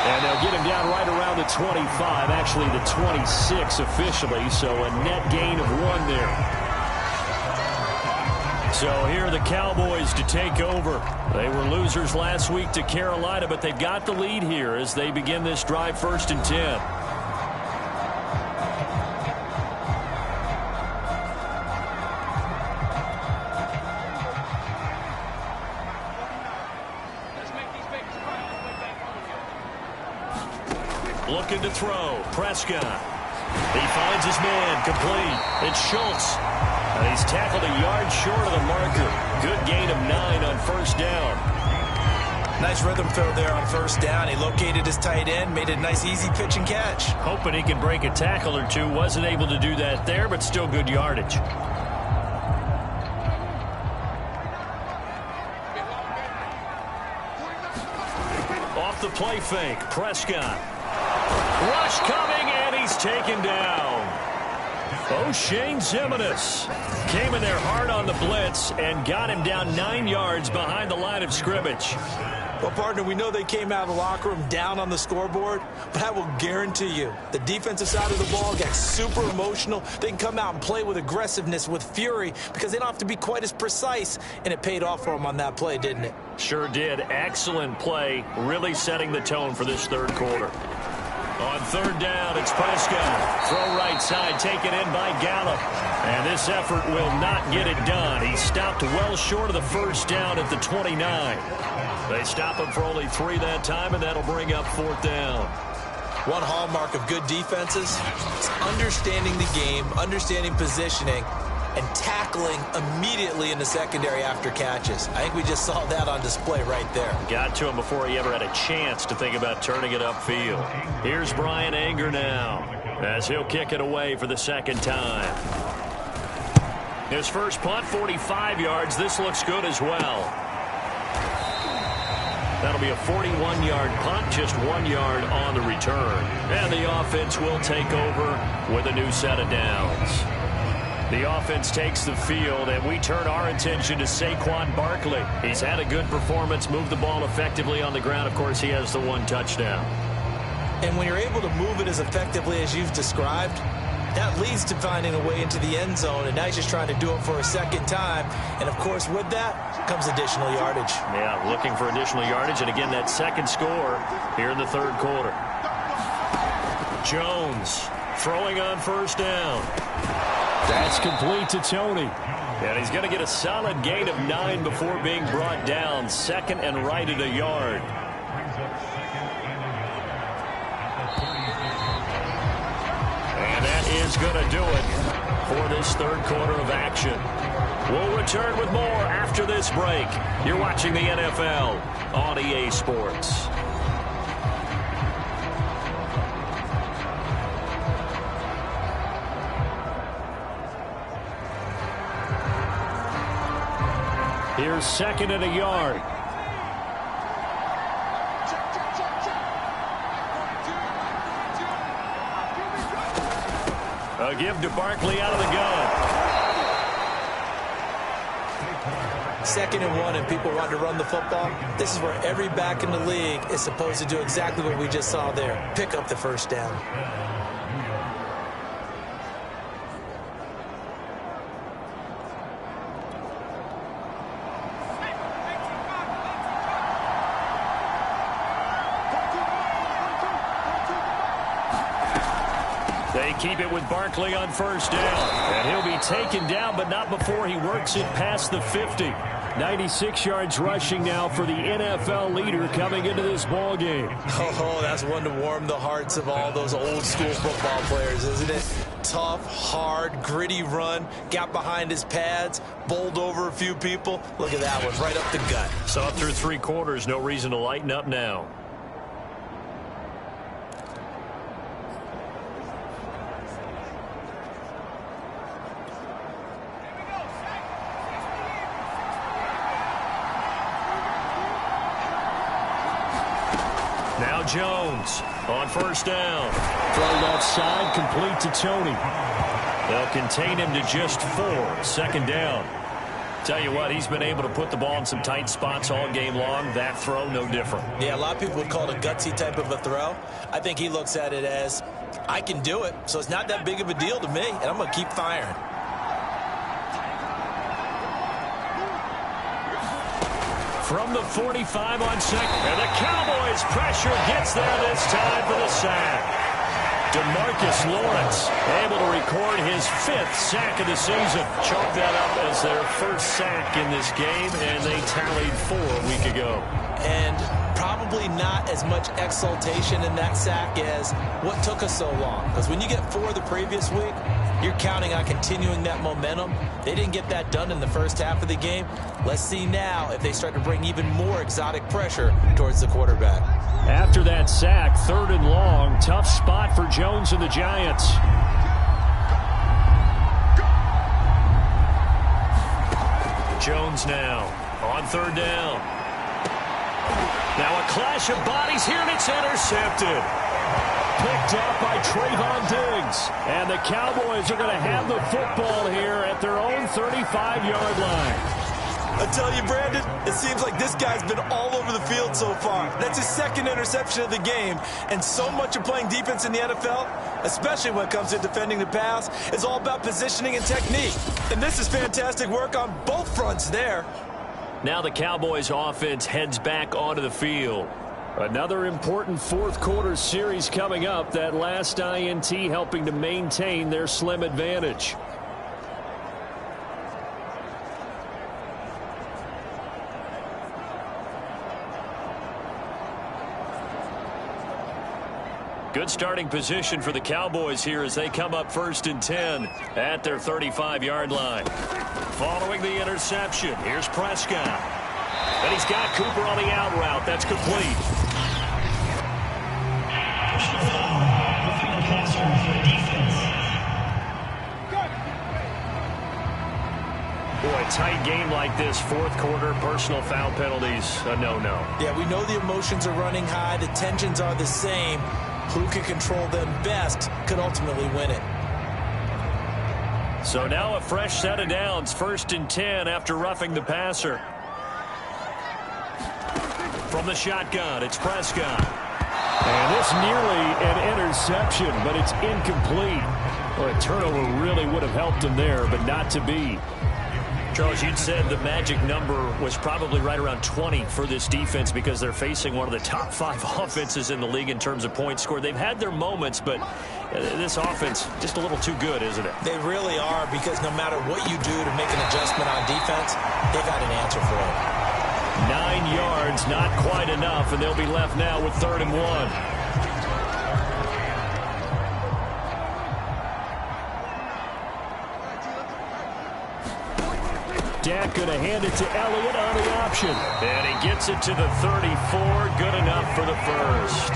And they'll get him down right around the 25, actually the 26 officially, so a net gain of 1 there. So here are the Cowboys to take over. They were losers last week to Carolina, but they've got the lead here as they begin this drive 1st and 10. Let's make these big looking to throw. Prescott. He finds his man, complete. It's Schultz. And he's tackled a yard short of the marker. Good gain of 9 on first down. Nice rhythm throw there on first down. He located his tight end, made a nice easy pitch and catch. Hoping he can break a tackle or two. Wasn't able to do that there, but still good yardage. Off the play fake, Prescott. Rush coming, and he's taken down. O'Shane Zimenez came in there hard on the blitz and got him down 9 yards behind the line of scrimmage. Well, partner, we know they came out of the locker room down on the scoreboard, but I will guarantee you the defensive side of the ball got super emotional. They can come out and play with aggressiveness, with fury, because they don't have to be quite as precise, and it paid off for them on that play, didn't it? Sure did. Excellent play, really setting the tone for this third quarter. On third down, it's Prescott. Throw right side, taken in by Gallup. And this effort will not get it done. He stopped well short of the first down at the 29. They stop him for only 3 that time, and that'll bring up fourth down. One hallmark of good defenses is understanding the game, understanding positioning, and tackling immediately in the secondary after catches. I think we just saw that on display right there. Got to him before he ever had a chance to think about turning it upfield. Here's Brian Anger now as he'll kick it away for the second time. His first punt, 45 yards. This looks good as well. That'll be a 41-yard punt, just 1 yard on the return. And the offense will take over with a new set of downs. The offense takes the field, and we turn our attention to Saquon Barkley. He's had a good performance, moved the ball effectively on the ground. Of course, he has the 1 touchdown. And when you're able to move it as effectively as you've described, that leads to finding a way into the end zone, and now he's just trying to do it for a second time. And, of course, with that comes additional yardage. Yeah, looking for additional yardage, and again, that second score here in the third quarter. Jones throwing on first down. That's complete to Tony. And he's going to get a solid gain of 9 before being brought down. Second and right at a yard. And that is going to do it for this third quarter of action. We'll return with more after this break. You're watching the NFL on EA Sports. Here's second and a yard. A give to Barkley out of the gun. Second and 1, and people want to run the football. This is where every back in the league is supposed to do exactly what we just saw there. Pick up the first down. They keep it with Barkley on first down. And he'll be taken down, but not before he works it past the 50. 96 yards rushing now for the NFL leader coming into this ball game. Oh, that's one to warm the hearts of all those old school football players, isn't it? Tough, hard, gritty run, got behind his pads, bowled over a few people. Look at that one, right up the gut. So through 3 quarters, no reason to lighten up now. Now Jones on first down. Throw left side, complete to Tony. They'll contain him to just 4. Second down. Tell you what, he's been able to put the ball in some tight spots all game long. That throw, no different. Yeah, a lot of people would call it a gutsy type of a throw. I think he looks at it as, I can do it, so it's not that big of a deal to me, and I'm going to keep firing. From the 45 on second. And the Cowboys pressure gets there this time for the sack. DeMarcus Lawrence able to record his 5th sack of the season. Chalk that up as their first sack in this game, and they tallied 4 a week ago. And probably probably not as much exultation in that sack as what took us so long. Because when you get 4 the previous week, you're counting on continuing that momentum. They didn't get that done in the first half of the game. Let's see now if they start to bring even more exotic pressure towards the quarterback. After that sack, 3rd and long, tough spot for Jones and the Giants. Jones now on 3rd down. Now a clash of bodies here, and it's intercepted. Picked up by Trayvon Diggs. And the Cowboys are going to have the football here at their own 35-yard line. I tell you, Brandon, it seems like this guy's been all over the field so far. That's his 2nd interception of the game. And so much of playing defense in the NFL, especially when it comes to defending the pass, is all about positioning and technique. And this is fantastic work on both fronts there. Now the Cowboys offense heads back onto the field. Another important 4th quarter series coming up. That last INT helping to maintain their slim advantage. Good starting position for the Cowboys here as they come up 1st and 10 at their 35-yard line. Following the interception, here's Prescott. And he's got Cooper on the out route. That's complete. Boy, tight game like this, 4th quarter, personal foul penalties, a no-no. Yeah, we know the emotions are running high. The tensions are the same. Who can control them best could ultimately win it. So now a fresh set of downs, 1st and 10 after roughing the passer. From the shotgun, it's Prescott. And this nearly an interception, but it's incomplete. Well, a turnover really would have helped him there, but not to be. Charles, you'd said the magic number was probably right around 20 for this defense because they're facing one of the top 5 offenses in the league in terms of points scored. They've had their moments, but this offense just a little too good, isn't it? They really are, because no matter what you do to make an adjustment on defense, they've had an answer for it. 9 yards, not quite enough, and they'll be left now with 3rd and 1. Dak going to hand it to Elliott on the option. And he gets it to the 34. Good enough for the 1st.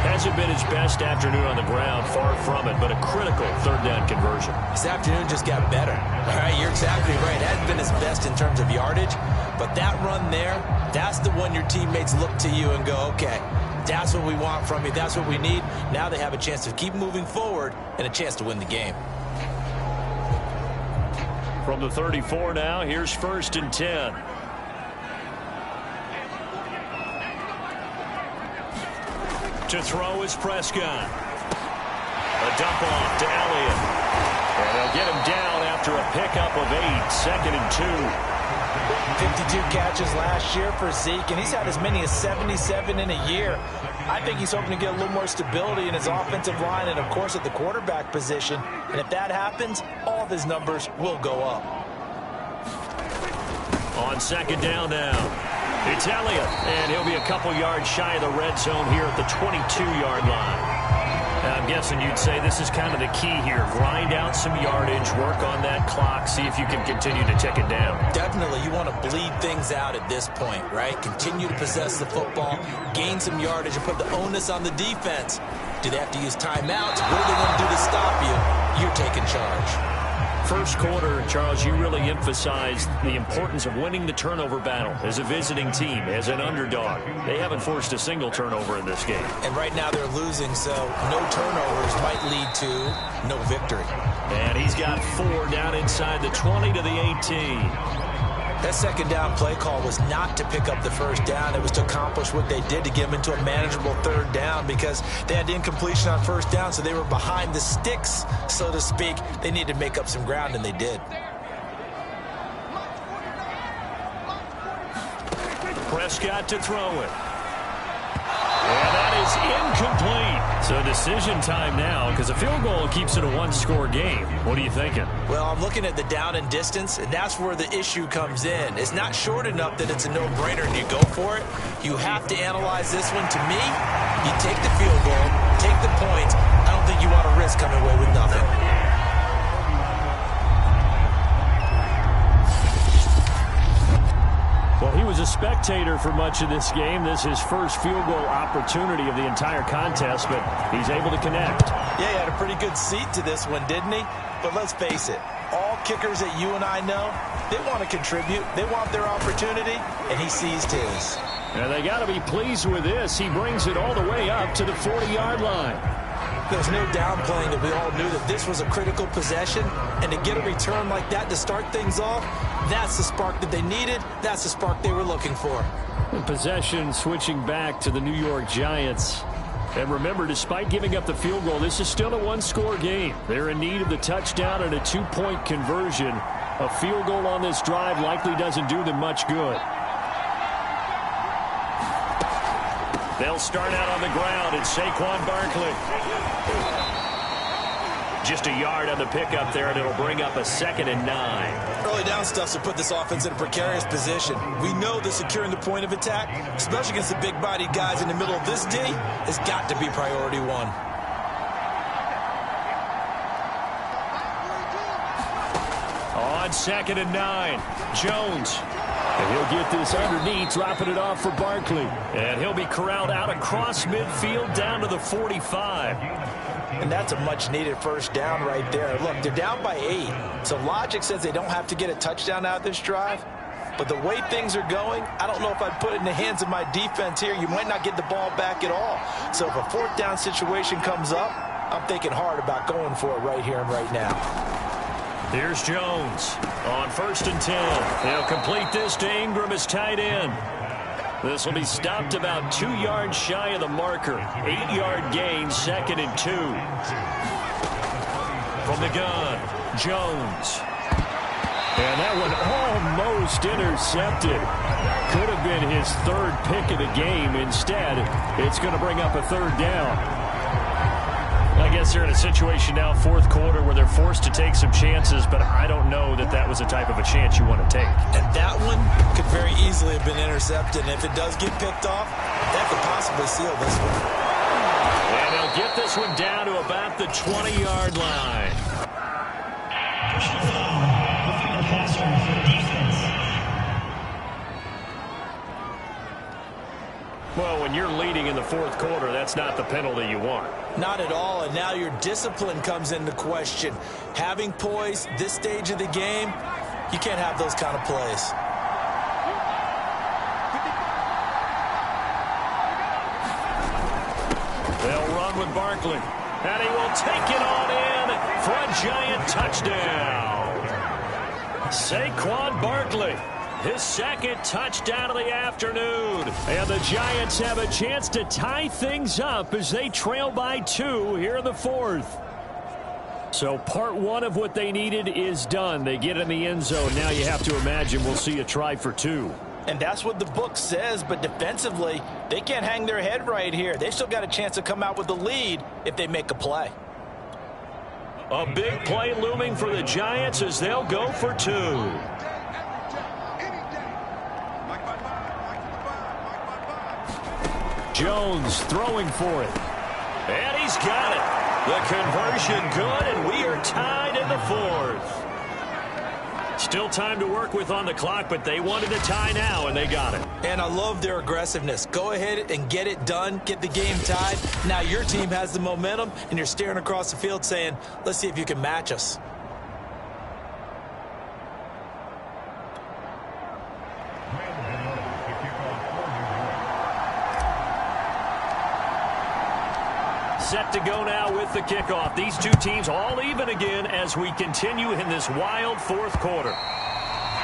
Hasn't been his best afternoon on the ground, far from it, but a critical 3rd down conversion. This afternoon just got better. All right, you're exactly right. It hasn't been his best in terms of yardage, but that run there, that's the one your teammates look to you and go, okay, that's what we want from you. That's what we need. Now they have a chance to keep moving forward and a chance to win the game. From the 34 now, here's 1st and 10. To throw is Prescott. A dump off to Elliott. And they'll get him down after a pickup of 8, 2nd and 2. 52 catches last year for Zeke, and he's had as many as 77 in a year. I think he's hoping to get a little more stability in his offensive line and, of course, at the quarterback position. And if that happens, all of his numbers will go up. On 2nd down now, it's Elliott, and he'll be a couple yards shy of the red zone here at the 22-yard line. I'm guessing you'd say this is kind of the key here. Grind out some yardage, work on that clock, see if you can continue to tick it down. Definitely. You want to bleed things out at this point, right? Continue to possess the football, gain some yardage, and put the onus on the defense. Do they have to use timeouts? What are they going to do to stop you? You're taking charge. 1st quarter, Charles, you really emphasized the importance of winning the turnover battle as a visiting team, as an underdog. They haven't forced a single turnover in this game. And right now they're losing, so no turnovers might lead to no victory. And he's got 4 down inside the 20 to the 18. That 2nd down play call was not to pick up the 1st down. It was to accomplish what they did, to get them into a manageable 3rd down, because they had incompletion on 1st down, so they were behind the sticks, so to speak. They needed to make up some ground, and they did. Prescott to throw it. And that is incomplete. So decision time now, because a field goal keeps it a one-score game. What are you thinking? Well, I'm looking at the down and distance, and that's where the issue comes in. It's not short enough that it's a no-brainer and you go for it. You have to analyze this one. To me, you take the field goal, take the points. I don't think you want to risk coming away with nothing. Well, he was a spectator for much of this game. This is his first field goal opportunity of the entire contest, but he's able to connect. Yeah, he had a pretty good seat to this one, didn't he? But let's face it, all kickers that you and I know, they want to contribute. They want their opportunity, and he seized his. And they got to be pleased with this. He brings it all the way up to the 40-yard line. There's no downplaying that we all knew that this was a critical possession, and to get a return like that to start things off, that's the spark that they needed. That's the spark they were looking for. And possession switching back to the New York Giants. And remember, despite giving up the field goal, this is still a one-score game. They're in need of the touchdown and a two-point conversion. A field goal on this drive likely doesn't do them much good. They'll start out on the ground. It's Saquon Barkley. Just a yard on the pickup there, and it'll bring up a 2nd and 9. Early down stuff to put this offense in a precarious position. We know that securing the point of attack, especially against the big-bodied guys in the middle of this D, has got to be priority one. On 2nd and 9, Jones. And he'll get this underneath, dropping it off for Barkley. And he'll be corralled out across midfield down to the 45. And that's a much-needed first down right there. Look, they're down by 8. So logic says they don't have to get a touchdown out of this drive. But the way things are going, I don't know if I'd put it in the hands of my defense here. You might not get the ball back at all. So if a 4th down situation comes up, I'm thinking hard about going for it right here and right now. Here's Jones on 1st and 10. He'll complete this to Ingram as tight end. This will be stopped about 2 yards shy of the marker. 8-yard gain, 2nd and 2. From the gun, Jones. And that one almost intercepted. Could have been his 3rd pick of the game. Instead, it's going to bring up a 3rd down. I guess they're in a situation now, 4th quarter, where they're forced to take some chances, but I don't know that that was the type of a chance you want to take. And that one could very easily have been intercepted. And if it does get picked off, that could possibly seal this one. And they'll get this one down to about the 20-yard line. Well, when you're leading in the 4th quarter, that's not the penalty you want. Not at all, and now your discipline comes into question. Having poise this stage of the game, you can't have those kind of plays. They'll run with Barkley, and he will take it on in for a Giant touchdown. Saquon Barkley. His 2nd touchdown of the afternoon. And the Giants have a chance to tie things up as they trail by 2 here in the 4th. So part 1 of what they needed is done. They get in the end zone. Now you have to imagine we'll see a try for 2. And that's what the book says, but defensively, they can't hang their head right here. They've still got a chance to come out with the lead if they make a play. A big play looming for the Giants as they'll go for 2. Jones throwing for it. And he's got it. The conversion good, and we are tied in the 4th. Still time to work with on the clock, but they wanted a tie now, and they got it. And I love their aggressiveness. Go ahead and get it done. Get the game tied. Now your team has the momentum, and you're staring across the field saying, let's see if you can match us. Set to go now with the kickoff. These two teams all even again as we continue in this wild 4th quarter.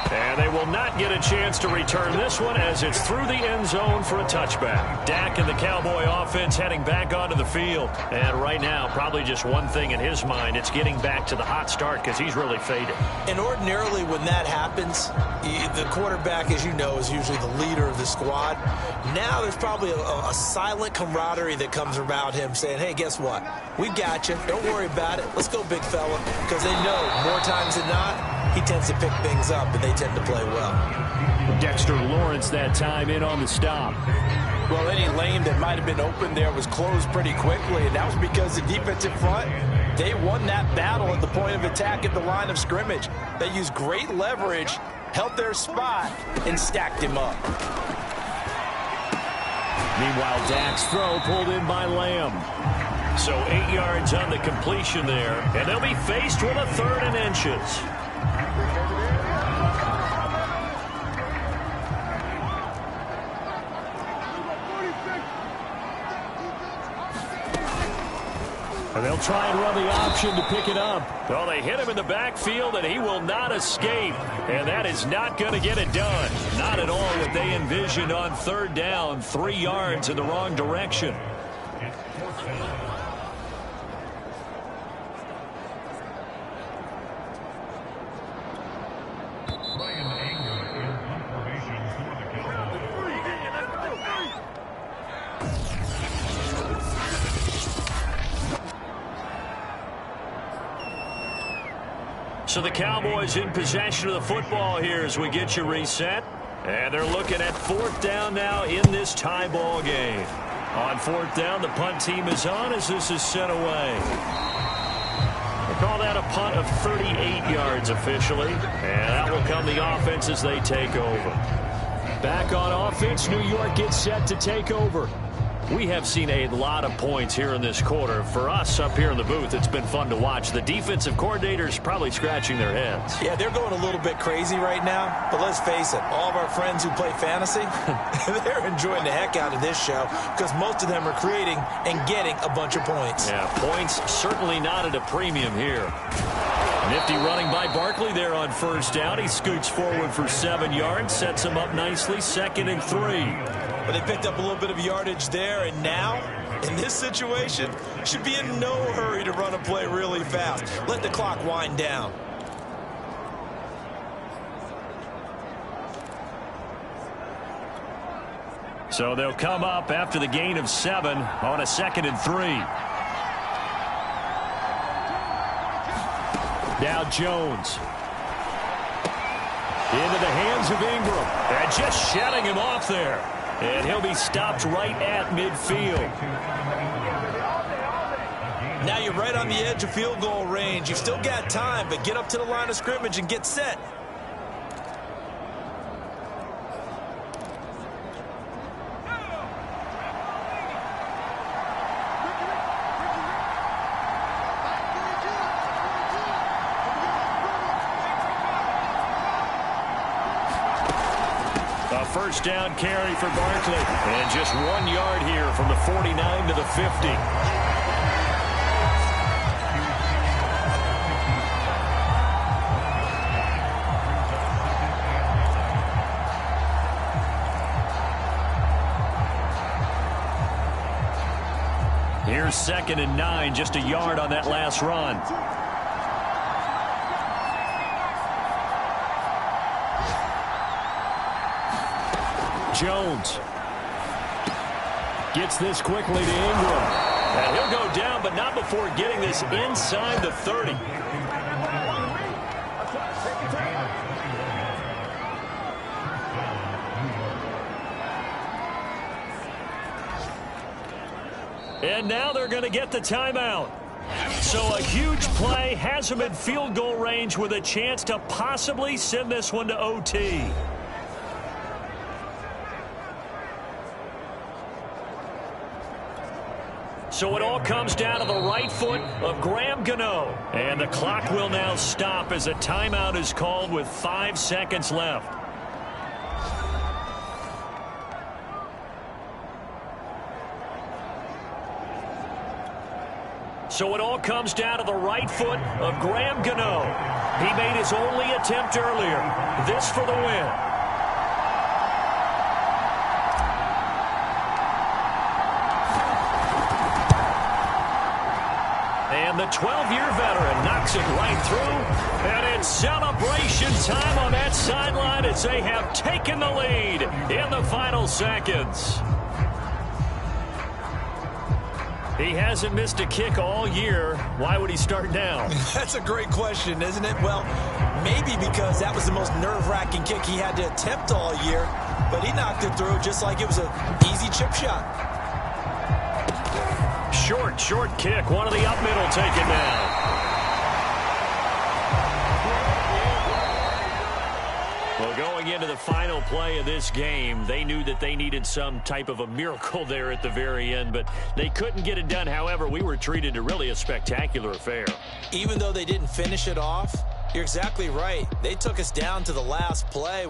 And they will not get a chance to return this one as it's through the end zone for a touchback. Dak and the Cowboy offense heading back onto the field. And right now, probably just one thing in his mind. It's getting back to the hot start because he's really faded. And ordinarily when that happens, the quarterback, as you know, is usually the leader of the squad. Now there's probably a silent camaraderie that comes about him saying, hey, guess what? We got you. Don't worry about it. Let's go, big fella. Because they know more times than not, he tends to pick things up, and they tend to play well. Dexter Lawrence that time in on the stop. Well, any lane that might have been open there was closed pretty quickly, and that was because the defensive front, they won that battle at the point of attack at the line of scrimmage. They used great leverage, held their spot, and stacked him up. Meanwhile, Dak's throw pulled in by Lamb. So 8 yards on the completion there, and they'll be faced with a 3rd and inches. And they'll try and run the option to pick it up. Well, they hit him in the backfield, and he will not escape. And that is not going to get it done. Not at all what they envisioned on 3rd down. 3 yards in the wrong direction. So the Cowboys in possession of the football here as we get you reset. And they're looking at 4th down now in this tie ball game. On 4th down, the punt team is on as this is sent away. They call that a punt of 38 yards officially. And that will come the offense as they take over. Back on offense, New York gets set to take over. We have seen a lot of points here in this quarter. For us up here in the booth, it's been fun to watch. The defensive coordinators probably scratching their heads. Yeah, they're going a little bit crazy right now. But let's face it, all of our friends who play fantasy, they're enjoying the heck out of this show because most of them are creating and getting a bunch of points. Yeah, points certainly not at a premium here. Nifty running by Barkley there on 1st down. He scoots forward for 7 yards, sets him up nicely, 2nd and 3. But they picked up a little bit of yardage there, and now, in this situation, should be in no hurry to run a play really fast. Let the clock wind down. So they'll come up after the gain of 7 on a 2nd and 3. Now Jones. Into the hands of Ingram. And just shutting him off there. And he'll be stopped right at midfield. Now you're right on the edge of field goal range. You've still got time, but get up to the line of scrimmage and get set. First down carry for Barkley. And just 1 yard here from the 49 to the 50. Here's 2nd and 9, just a yard on that last run. Jones gets this quickly to Ingram. And he'll go down, but not before getting this inside the 30. And now they're going to get the timeout. So a huge play has them in field goal range with a chance to possibly send this one to OT. So it all comes down to the right foot of Graham Gano. And the clock will now stop as a timeout is called with 5 seconds left. So it all comes down to the right foot of Graham Gano. He made his only attempt earlier. This for the win. And the 12-year veteran knocks it right through. And it's celebration time on that sideline as they have taken the lead in the final seconds. He hasn't missed a kick all year. Why would he start now? That's a great question, isn't it? Well, maybe because that was the most nerve-wracking kick he had to attempt all year. But he knocked it through just like it was an easy chip shot. Short kick. One of the up middle taken down. Well, going into the final play of this game, they knew that they needed some type of a miracle there at the very end, but they couldn't get it done. However, we were treated to really a spectacular affair. Even though they didn't finish it off, you're exactly right. They took us down to the last play.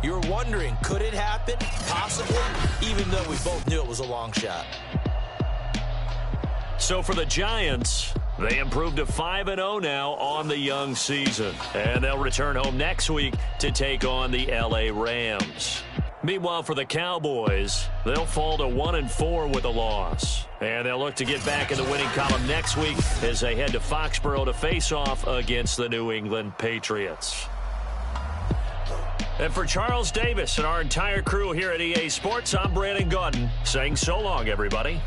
You were wondering, could it happen? Possibly, even though we both knew it was a long shot. So for the Giants, they improved to 5-0 now on the young season. And they'll return home next week to take on the LA Rams. Meanwhile, for the Cowboys, they'll fall to 1-4 with a loss. And they'll look to get back in the winning column next week as they head to Foxborough to face off against the New England Patriots. And for Charles Davis and our entire crew here at EA Sports, I'm Brandon Gaudin saying so long, everybody.